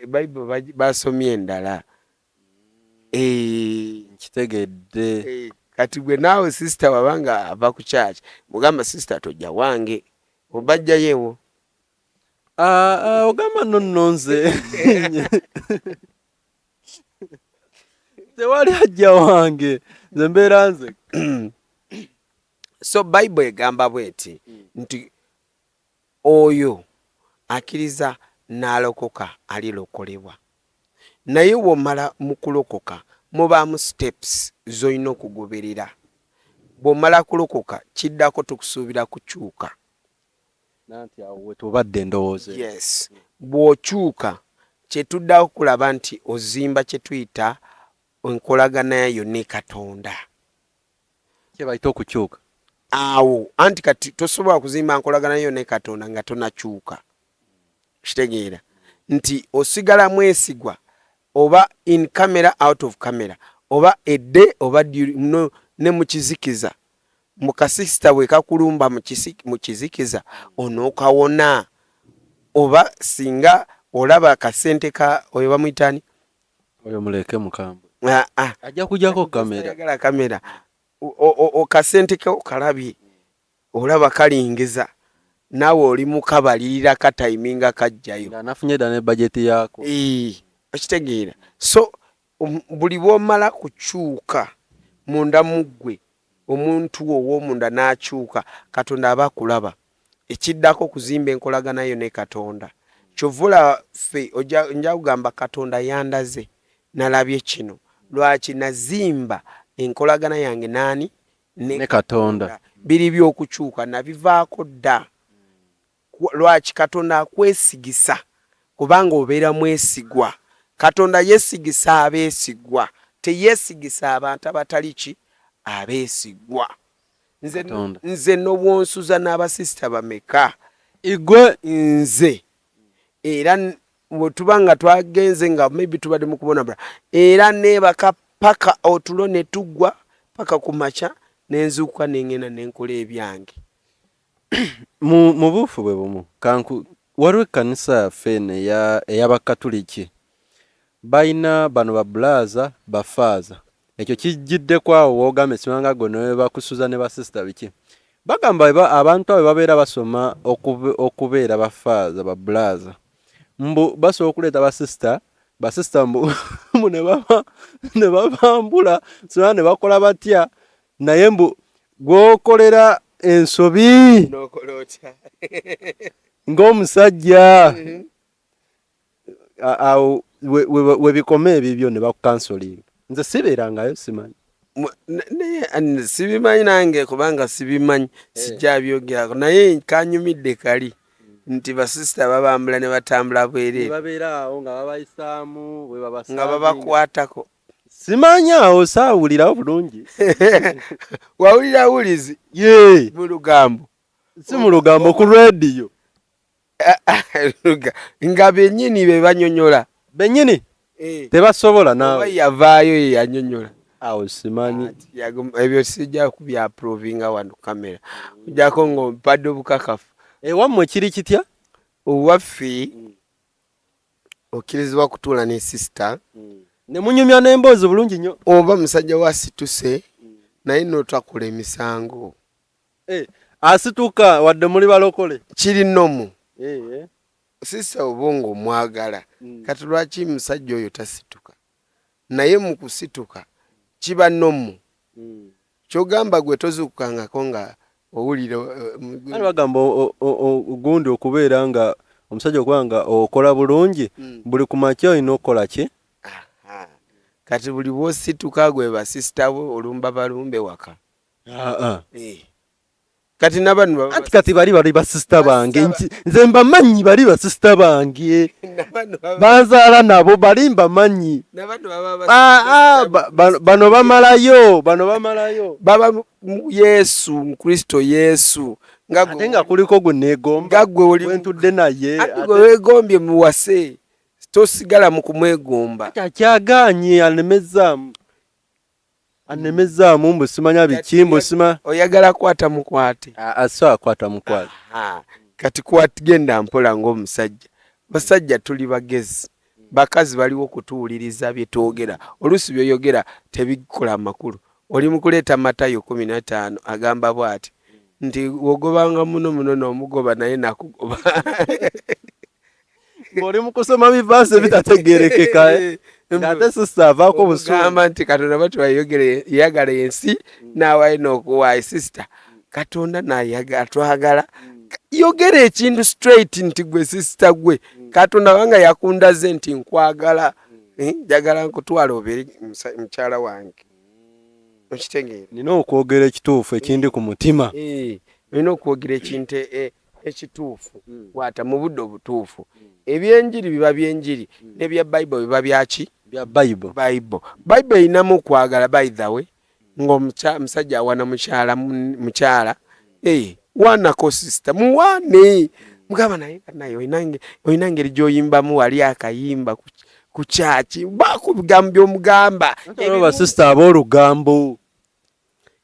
Bible basomye endala kitegedde kati gwe naawe sister wabanga ava ku church mugamba sister tojja wange obajjayewo ogamba nonno nze tewali ajja wange nze mbeera nze so Bible egamba bweti nti oyo akkiriza n'alokoka alilokolebwa naye womala mu kulokoka mubaamu steps z'olina okugoberera bw'omala kulokoka kiddako tukusuubira kukyuka nanti awo wetubadde ndowooza yes bw'okyuka kyetuddaho kulaba nti ozimba kye tuyita enkolagana yayo ne Katonda kye bayita okukyuka awo anti kati tosobola kuzimba nkolagana yo ne Katonda nga tonakyuka kitegeera nti osigala mwesigwa oba in camera out of camera oba edde oba ne mukizikiza mukasisita bwe kakulumba mu kizikiza onookawona oba singa olaba akasente ka oyo bamuyitani oyo muleke mukambwe ajja kujjako kamera okasente ke okalabye olaba kalingeza naawe oli mukabalirira katayiminga kajjayo ng'anafunye dda ne bajeti yaako. okitegeera. So buli bw'omala kukyuka munda mu ggwe omuntu ow'omunda n'akyuka Katonda aba akulaba. Ekiddako kuzimba enkolagana yo ne Katonda. Kyovula ffe nja kugamba Katonda yandaze nalabye kino. Lwaki nazimba enkolagana yange nani ne Katonda. Biri by'okukyuka nabivaako dda. Lwaki Katonda akwesigisa kubanga obeera mwesigwa. Katonda yesigisa abeesigwa, teyeesigisa abantu abatali ki abeesigwa. Nze n'obwonsuza n'abasisita bameka igwe nze era bwetuba nga twagenze nga maybe tubadde mu kubona bra era neebaka paka otulo ne tuggwa paka ku makya nenzuukuka nengenda nenkola ebyange. mu buufu bwe bumu waliwo ekkanisa yaffe eno ey'Abakatuliki balina bano babulaaza bafaaza. Ekyo kijjiddeko awo w'ogamba esimanga gonna we bakusuza ne basisita biki. Bagamba abantu abo babeera basoma okubeera bafaaza babulaaza mbu basobola okuleeta basisita mbu ne babambula sobola ne bakola batya naye mbu gwokolera ensobi ng'omusajja awo we bikoma ebibyo ne bakukansolinga. Nze sibeerangayo simanyi. Sibimanyi nange kubanga sibimanyi sijja byogerako naye kanyumidde kali nti basisita babambula ne batambula bwereere babeera awo nga babayisaamu bwe babasanga nga babakwatako. Simanyi awo saawulirawo bulungi. Wawulira wulizi mu lugambo si mu lugambo ku rediyo nga bennyini be banyonyola bennyini tebasobola naawe yavaayo ye yanyonyola. awo simanyi ebyo sijja kubyaprovinga wano kamera ojjako ng'ompadde obukakafu. Ewammwe kiri kitya? Owaffe okkirizibwa kutuula ne sisita ne munyumya n'emboozi bulungi nnyo oba musajja wasituse naye n'otakola emisango asituka wadde muli balokole kiri nnomu. Sisita oba ng'omwagala kati lwaki musajja oyo tasituka naye mu kusituka kiba nnomu. Kyogamba gwe tozuukukangako nga owulira bagamba ogundi okubeera nga omusajja okuba nga okola bulungi buli ku makya olina okukola ki? Kati buli bw'osituka gwe basisita bo olumba balumbe waka. Kati nabano anti kati bali basisita bange nze mbamanyi bali basisita bange banzaala nabo bali mbamanyi bano bamalayo baba Yesu Kristo Yesu ate nga kuliko gwe neegomba wentudde naye ate gwe weegombye muwase tosigala mu kumwegomba akyaganye anemezaamu mbu simanya biki mbu sima oyagala kwata mukwate aso akwata mukwate. Kati genda mpola ng'omusajja. Basajja tuli bagezi bakazi baliwo okutuwuliriza bye twogera oluusi byoyogera tebikola amakulu. Oli mu kuleeta Matayo 15 agamba bw'ati nti wogobanga muno n'omugoba naye nakugoba. Ng'oli mu kusoma bivaasi bitategeerekeka ng'ate sisita avaako busuulu. Gamba nti Katonda yayagala ensi n'awaayo n'okuwaayo sisita. Katonda twagala yogera ekintu straight nti gwe sisita gwe Katonda wanga yakundaze nti nkwagala njagala nkutwala obeere mukyala wange. Okitegeera nina okwogera ekituufu ekindi ku mutima. Nina okwogera ekintu ekituufu bwata mu budde obutuufu. Ebyenjiri biba byenjiri n'ebya Bible biba byaki bya Bible. Bible erinamu okwagala by the way ng'omusajja awana mukyala wanako sisita muwane mugamba naye oyina engeri gy'oyimbamu wali akayimba ku kyaki baku bigambo by'omugamba basisita ab'olugambo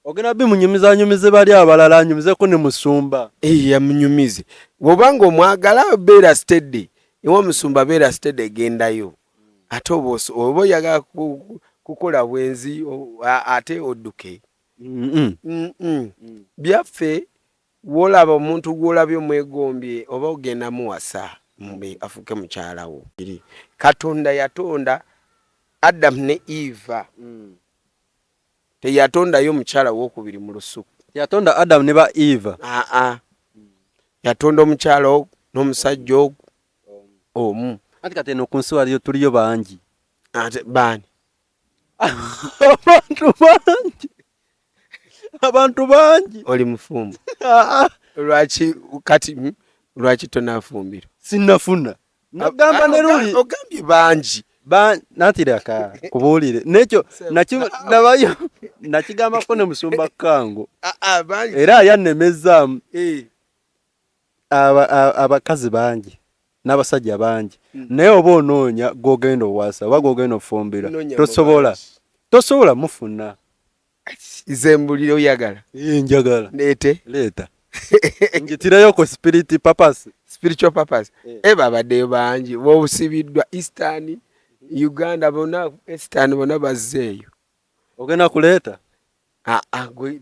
ogenda bimunyumize bali abalala anyumizeko ne musumba yamunyumize bw'obanga omwagala beera steady ewa musumba beera steady gendayo ate oba oyagala kukola bwenzi ate odduke. Byaffe wolaba omuntu gwolabye omwegombye oba ogenda muwasa afuke mukyala wo. Katonda yatonda Adam ne Eva. Teyatondayo mukyala wokubiri mu lusuku. Yatonda Adam ne ba Eva. Yatonda omukyala ogwo n'omusajja ogwo omu. Ati kati eno ku nsi waliyo tuliyo bangi. Ate baani? Abantu bangi. Oli mufumbo. Lwaki tonafumbira? Sinnafuna. Nagamba ne luli. Ogambye bangi. Natiraka kubuulire. Nekyo nabayo nakigambako ne musumba Kango. Bangi. Era yannemezaamu. Abakazi bangi n'abasajja bangi. Naye oba onoonya gogenda owasa oba gogenda ofumbira tosobola mufuna. Zembuliro oyagala? Njagala. Leeta. Njitirayo ko spiritual purpose. Babaddeyo bangi bobusibiddwa Eastern Uganda bonna Eastern bonna bazzeeyo. Ogenda kuleeta?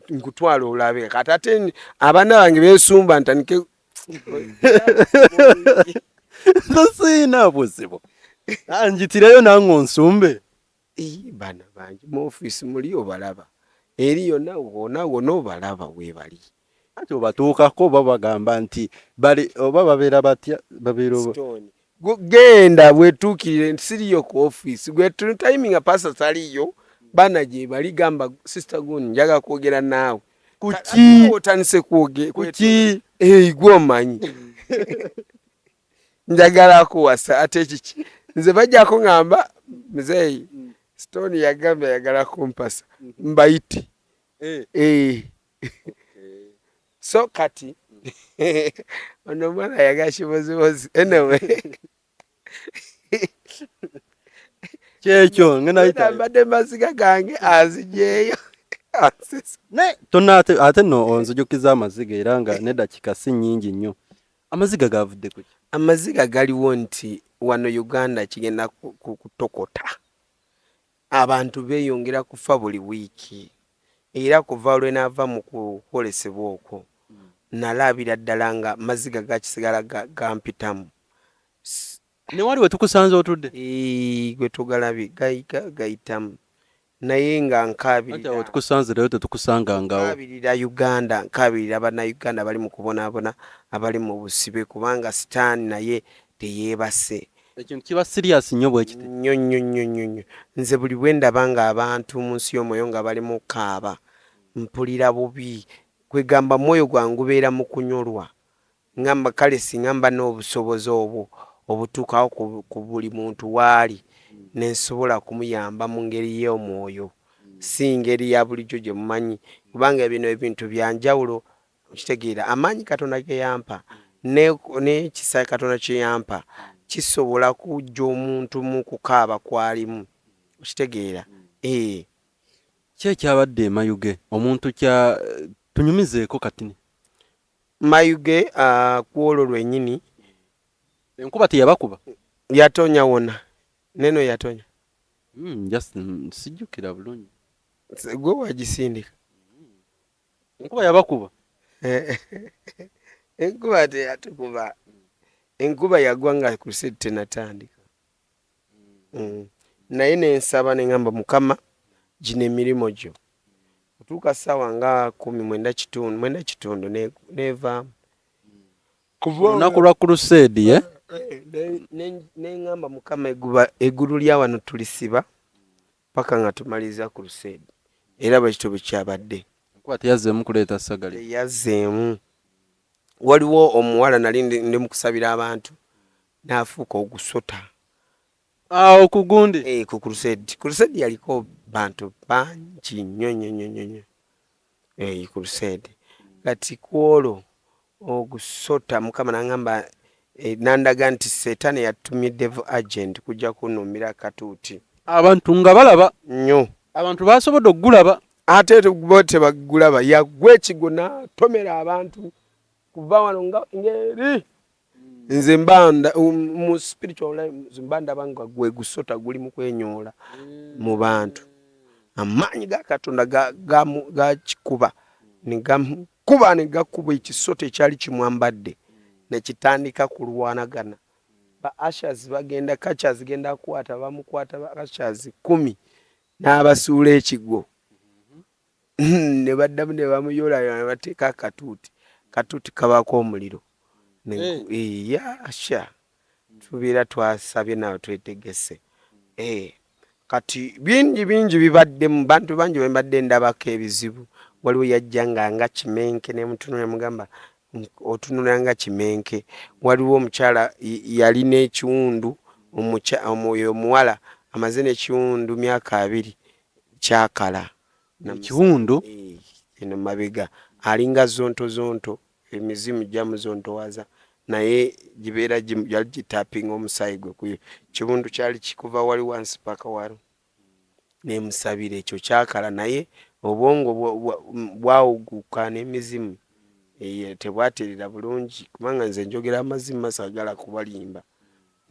Nkutwala olabe kati ate abaana bange beesumba ntandike Tosina buzibu. Njitirayo nange onsumbe. Bana bangi mu office muli obalaba. Eri yonna wonna obalaba weebali. Ati obatuukako babagamba nti bali oba babeera batya babeera genda bwetuukirire siriyo ku office gwe timing pastor saliyo bana gye bali gamba sister Guni njaga kwogera naawe. Kuki otandise kwogera kuki gwe omanyi njagala kuwasa ate kiki nze bajjako ngamba muzeeyi Stone yagamba yagala kumpasa mbayite so kati ono mwana yagashibozibozi anyway kyekyo ngenayita mbadde maziga gange azijeeyo ne tonna ate no onzijukiza amaziga era nga nedakika si nnyingi nnyo. Amaziga gavudde kuki? Amaziga galiwo nti wano Uganda kigenda kutokota. Abantu beeyongera kufa buli wiiki era kuva lwe naava mu kukolesebwa okwo nalabira ddala nga maziga gakisigala gampitamu. Ne wali we tukusanze otudde? Gwe tugalabye gayitamu naye nga nkaabirira tukusanze leero tetukusanga ngawo. Nkaabirira Uganda, nkaabirira bannayuganda bali mu kubonaabona abali mu busibe kubanga sitaani naye teyeebase. Ekintu kiba serious nnyo bwe kiti. Nnyo. Nze buli bwe ndaba nga abantu mu nsi y'omwoyo nga bali mu kaaba mpulira bubi. Kwegamba mwoyo gwange gubeera mu kunyolwa. Ngamba kale singamba n'obusobozi obwo obutuukawo ku buli muntu waali nensobola kumuyamba mu ngeri y'omwoyo si ngeri ya bulijjo gye mumanyi kubanga bino ebintu byanjawulo okitegeera amaanyi Katonda ge yampa n'ekisa Katonda kye yampa kisobola kujja omuntu mu kukaaba kwalimu okitegeera. Kyekyabadde Mayuge omuntu kya tunyumizeeko kati Mayuge kwolwo lwennyini enkuba teyabakuba yatonya wona neno yatonya just sijjukira bulungi gwe wagisindika enkuba yabakuba enkuba teyatukuba enkuba yagwa nga crusade tenatandika naye nensaba nengamba Mukama gino emirimu gyo otuuka ssaawa nga 9 kitundu neevaamu olunaku lwa crusade nengamba Mukama eggulu lya wano tulisiba paka nga tumaliza crusade era bwe kityo bwe kyabadde. Enkuba teyazzeemu kuleeta sagale. Teyazzeemu. Waliwo omuwala nali ndi mu kusabira abantu n'afuuka ogusota. Okugundi? Ku crusade. Crusade yaliko bantu bangi nnyo. Crusade. Kati kwolwo ogusota Mukama n'angamba nandaga nti Setaani yatumye devil agent kujja kunuumira katuuti. Abantu nga balaba nnyo. Abantu basobodde okugulaba. Ate bo tebagulaba yagwa ekigo n'atomera abantu kuva wano nga ngeri. Nze mbanda mu spiritual life mbanda banga gwe gusota guli mu kwenyoola mu bantu. Amaanyi ga Katonda ga kikuba ne kuba ne gakuba ekisota ekyali kimwambadde ne kitandika kulwanagana. Ba Ashers bagenda Kachers genda kukwata bamukwata ba Ashers 10 n'abasuula ekigwo. Ne baddamu ne bamuyola ne bateeka akatuuti kabako omuliro. Asha tubeera twasabye nawe twetegese. Kati bingi bibadde mu bantu bangi bembadde ndabako ebizibu. Waliwo yajja nga kimenke ne mutunula mugamba otunula nga kimenke. Waliwo omukyala yalina ekiwundu omuwala amaze n'ekiwundu myaka 2 kyakala. Ekiwundu eno mabega alinga zonto emizimu jamuzontowaza naye gibeera yali gitappinga omusaayi gwe ku kiwundu kyali kikuva wali wansi paka walo nemusabira ekyo kyakala naye obwongo bwawuguka n'emizimu tebwaterera bulungi kubanga nze njogera amazima masagala kubalimba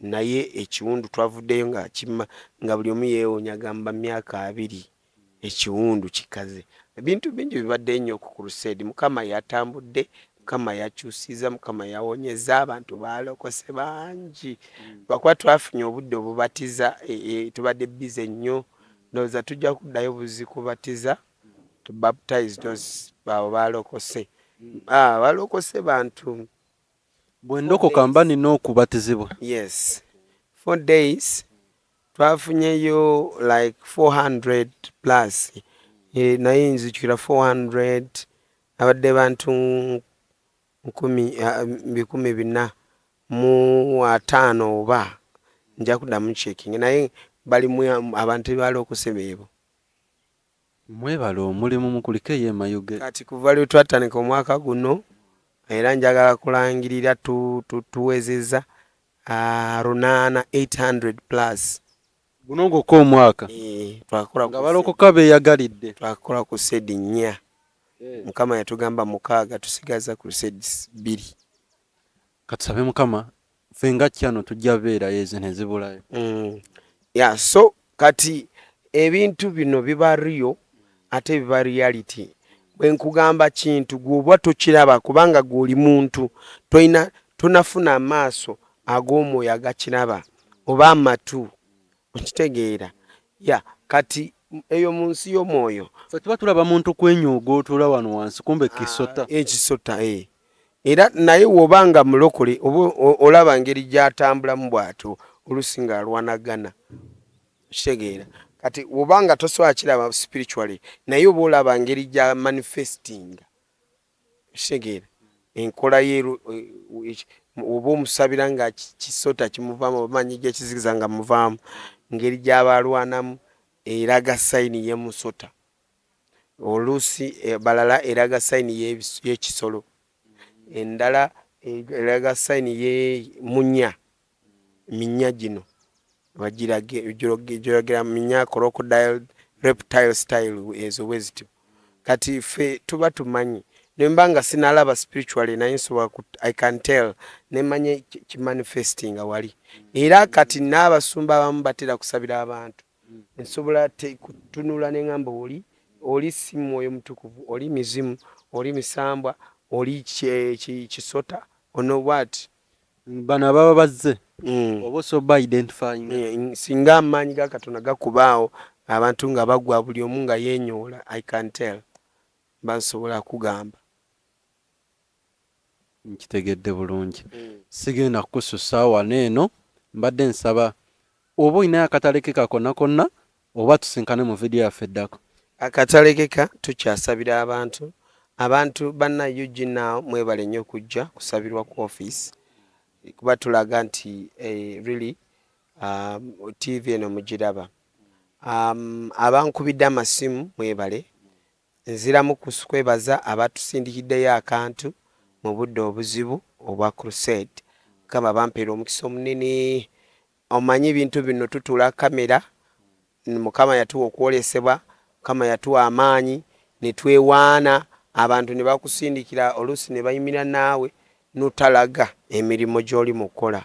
naye ekiwundu twavuddeyo nga buli omu yeewoonya gamba myaka 2 ekiwundu kikaze. Ebintu bingi bibadde nnyo ku crusade. Mukama yatambudde, Mukama yakyusiza, Mukama yawonyeza abantu balokose bangi. Lwakuba twafunye obudde obubatiza tubadde bize nnyo ndowooza tujja kuddayo buzi kubatiza to baptize those balokose. Balokose bantu bwendokoka mba nina okubatizibwa. Yes, 4 days twafunyeyo like 400 plus. Naye nzijukira 400 abadde bantu 1,450 oba nja kuddamu checking naye balimu abantu balokose beebo. Mwebalo omulimu mukuliko eyemayuge. Kati kuva lwe twatandika omwaka guno era njagala kulangirira tuwezeza runana 800 plus. Gunongoko omwaka twakola nga balokoka beeyagalidde. Twakola ku sedi 4. Mukama yatugamba 6 tusigaza ku sedi 2. Katusabe Mukama ffe nga kyano tujja beerayo ezo ne zibulayo. So kati ebintu bino biba rio ate biba reality. Bwe nkugamba kintu gw'oba tokiraba kubanga gw'oli muntu tonafuna amaaso ag'omwoyo agakiraba oba amatu okitegeera. Kati eyo mu nsi y'omwoyo ffe tuba tulaba muntu kwenyooga otula wano wansi kumbe kisota. Ekisota era naye w'obanga mulokole olaba ngeri gy'atambulamu bw'atyo oluusi ng'alwanagana okitegeera. Kati w'obanga tosobola kiraba spiritually naye oba olaba ngeri gya manifesting okitegeera enkola ye oba omusabira nga kisota kimuvaamu obamanyi gy'ekizikiza nga muvaamu ngeri gy'abalwanamu eraga sayini y'emusota oluusi balala eraga sayini y'ekisolo endala eraga sayini y'emunya minya gino bagiragira minya crocodile reptile style ezo bwezityo. Kati ffe tuba tumanyi nembanga sinalaba spiritually naye nsobola I can tell nemanye kimanifesting wali era kati n'abasumba abamu batera kusabira abantu nsobola kutunula n'engamba oli si mwoyo mutukuvu oli mizimu oli misambwa oli kisota ono what bana baba bazze oba osobola identifying singa amaanyi ga Katonda gakubaawo abantu nga bagwa buli omu nga yeenyoola I can tell bansobola kugamba. Nkitegedde bulungi. Sigenda kukususa wano eno mbadde nsaba oba olinayo akatalekeka konna oba tusinkane mu vidiyo yaffe eddako. Akatalekeka tukyasabira abantu banna Eugene mwebale nnyo okujja kusabirwa ku office kuba tulaga nti really TV eno mugiraba. Abankubidde amasimu mwebale nziramu kwebaza abatusindikiddeyo akantu mu budde obuzibu obwa crusade. Kama bampeera omukisa omunene omanyi ebintu bino tutula kamera Mukama yatuwa okwolesebwa Mukama yatuwa amaanyi ne twewaana abantu ne bakusindikira oluusi ne bayimira naawe notalaga emirimu gy'oli mukola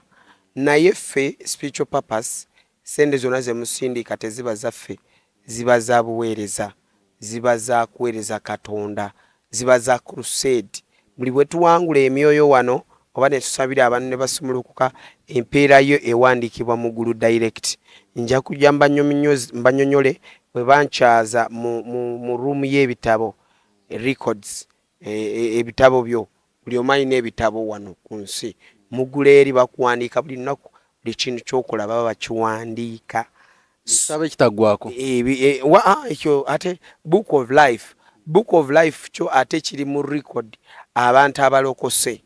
naye ffe spiritual purpose sente zonna ze musindika teziba zaffe ziba za buweereza ziba za kuweereza Katonda ziba za crusade. Buli bwe tuwangula emyoyo wano oba ne tusabira abantu ne basumulukuka, empeera yo ewandiikibwa mu ggulu direct. Nja kujja mbanyonyole bwe bankyaza mu room y'ebitabo records, ebitabo byo buli omu alina ebitabo wano ku nsi. Muggulu eri bakuwandiika buli lunaku, buli kintu ky'okola baba bakiwandiika. Kitabo ekitaggwako ekyo ate book of life kyo ate kiri mu record abantu abalokose.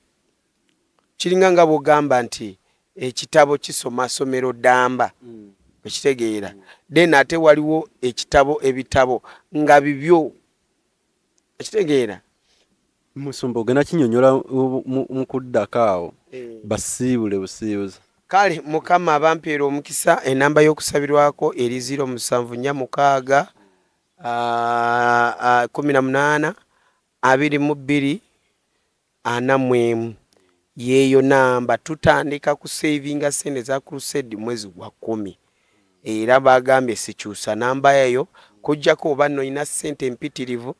Kiringa nga bw'ogamba nti ekitabo kisoma somero ddamba, ekitegeera. Then ate waliwo ebitabo nga bibyo, ekitegeera. Musumba ogenda kinyonyola mu kuddako awo basiibule busiibuzi. Kale Mukama abampeera omukisa. Enamba y'okusabirwako eri 0746 18 22 41. Yeyo namba tutandika ku savinga sente za crusade mwezi gwa 10. Era bagambye sikyusa namba yayo kujjako oba noyina sente mpitirivu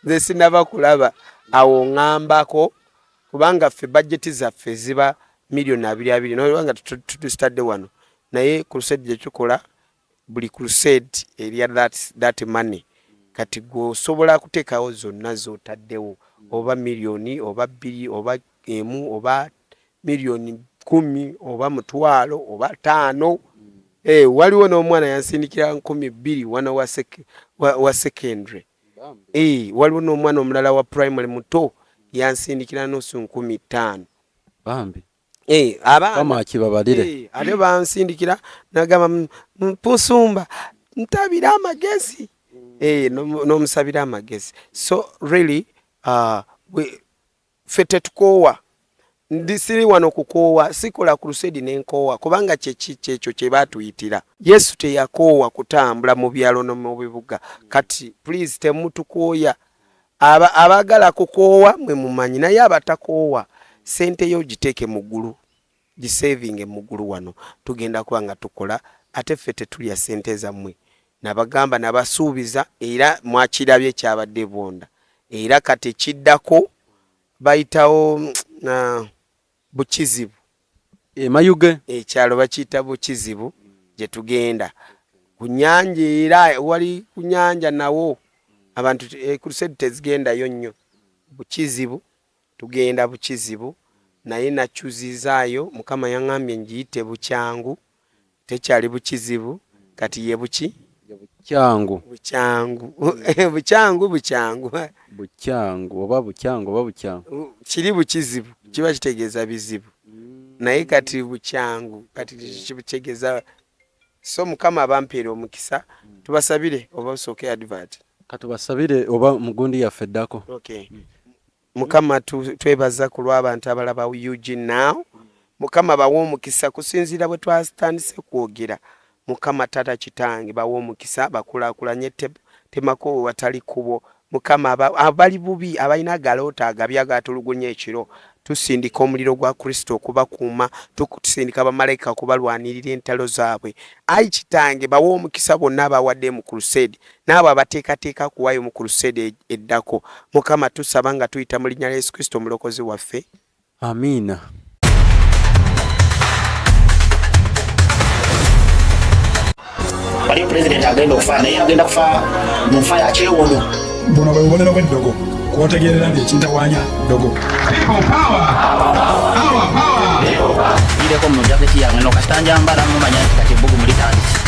nze sinaba kulaba awo ngambako, kubanga ffe budget zaffe ziba million 2 nolwanga tutadde wano naye crusade gye tukola buli crusade erya that money. Kati gwosobola kuteekawo zonna zotaddewo, oba million oba 2 oba 1 oba million 10 oba 1,000 oba 5. Waliwo n'omwana yansindikira 2,000 wana wa secondary. Waliwo n'omwana omulala wa primary muto yansindikira nusu 15,000. Bambi abaana akibabalire ate bansindikira nagamba Mpusumba ntabira amagezi, n'omusabira amagezi. So really ffe tetukoowa, siri wano kukoowa, sikola crusade n'enkoowa, kubanga kyekyo kye baatuyitira. Yesu teyakoowa kutambula mu byalo no mu bibuga. Kati please temutukooya. Abagala kukoowa mwe mumanyi, naye abatakoowa sente yo giteeke mu ggulu, gisavinge mu ggulu wano. Tugenda kuba nga tukola, ate ffe tetulya sente zammwe. Nabagamba nabasuubiza, era mwakirabye kyabadde bonda. Era kati kiddako bayitawo Bukizibu. Mayuge Ekyalo bakiyita Bukizibu gye tugenda. Ku nnyanja era wali ku nnyanja nawo abantu crusade tezigendayo nnyo. Bukizibu tugenda Bukizibu, naye nakyuzizaayo. Mukama yaŋŋambye ngiyite Bukyangu, tekyali Bukizibu, kati ye Bukyangu kiri Bukizibu kiba kitegeeza bizibu, naye kati Bukyangu kati kitegeeza. So Mukama abampeera omukisa, tubasabire oba busooke advert katubasabire oba mugundi yaffe ddako. Okay. Mukama twebaza ku lw'abantu abalaba Eugene now. Mukama bawa omukisa kusinziira bwe twatandise kwogera. Mukama Tata Kitange bawa omukisa, bakulaakulanye temako watali kubo. Mukama abali bubi abalina galoota agabya agatulugunya ekiro, tusindika omuliro gwa Kristo okubakuuma, tusindika abamalayika okubalwanirira entalo zaabwe. Ayi Kitange bawa omukisa bonna abawadde mu crusade, n'abo abateekateeka kuwaayo mu crusade eddako. Mukama tusaba nga tuyita mu linnya lya Yesu Kristo omulokozi waffe. Amiina. waliyo pulezidenti agenda okufa naye agenda kufa mu nfa ya kyewondo. Buno bwe bubonero bw'eddogo kwotegeerera nti ekintawanya ddogo. Ireko mu jaketi yange no kasitanja mbala mumanya nti kati ebbugumu litandise.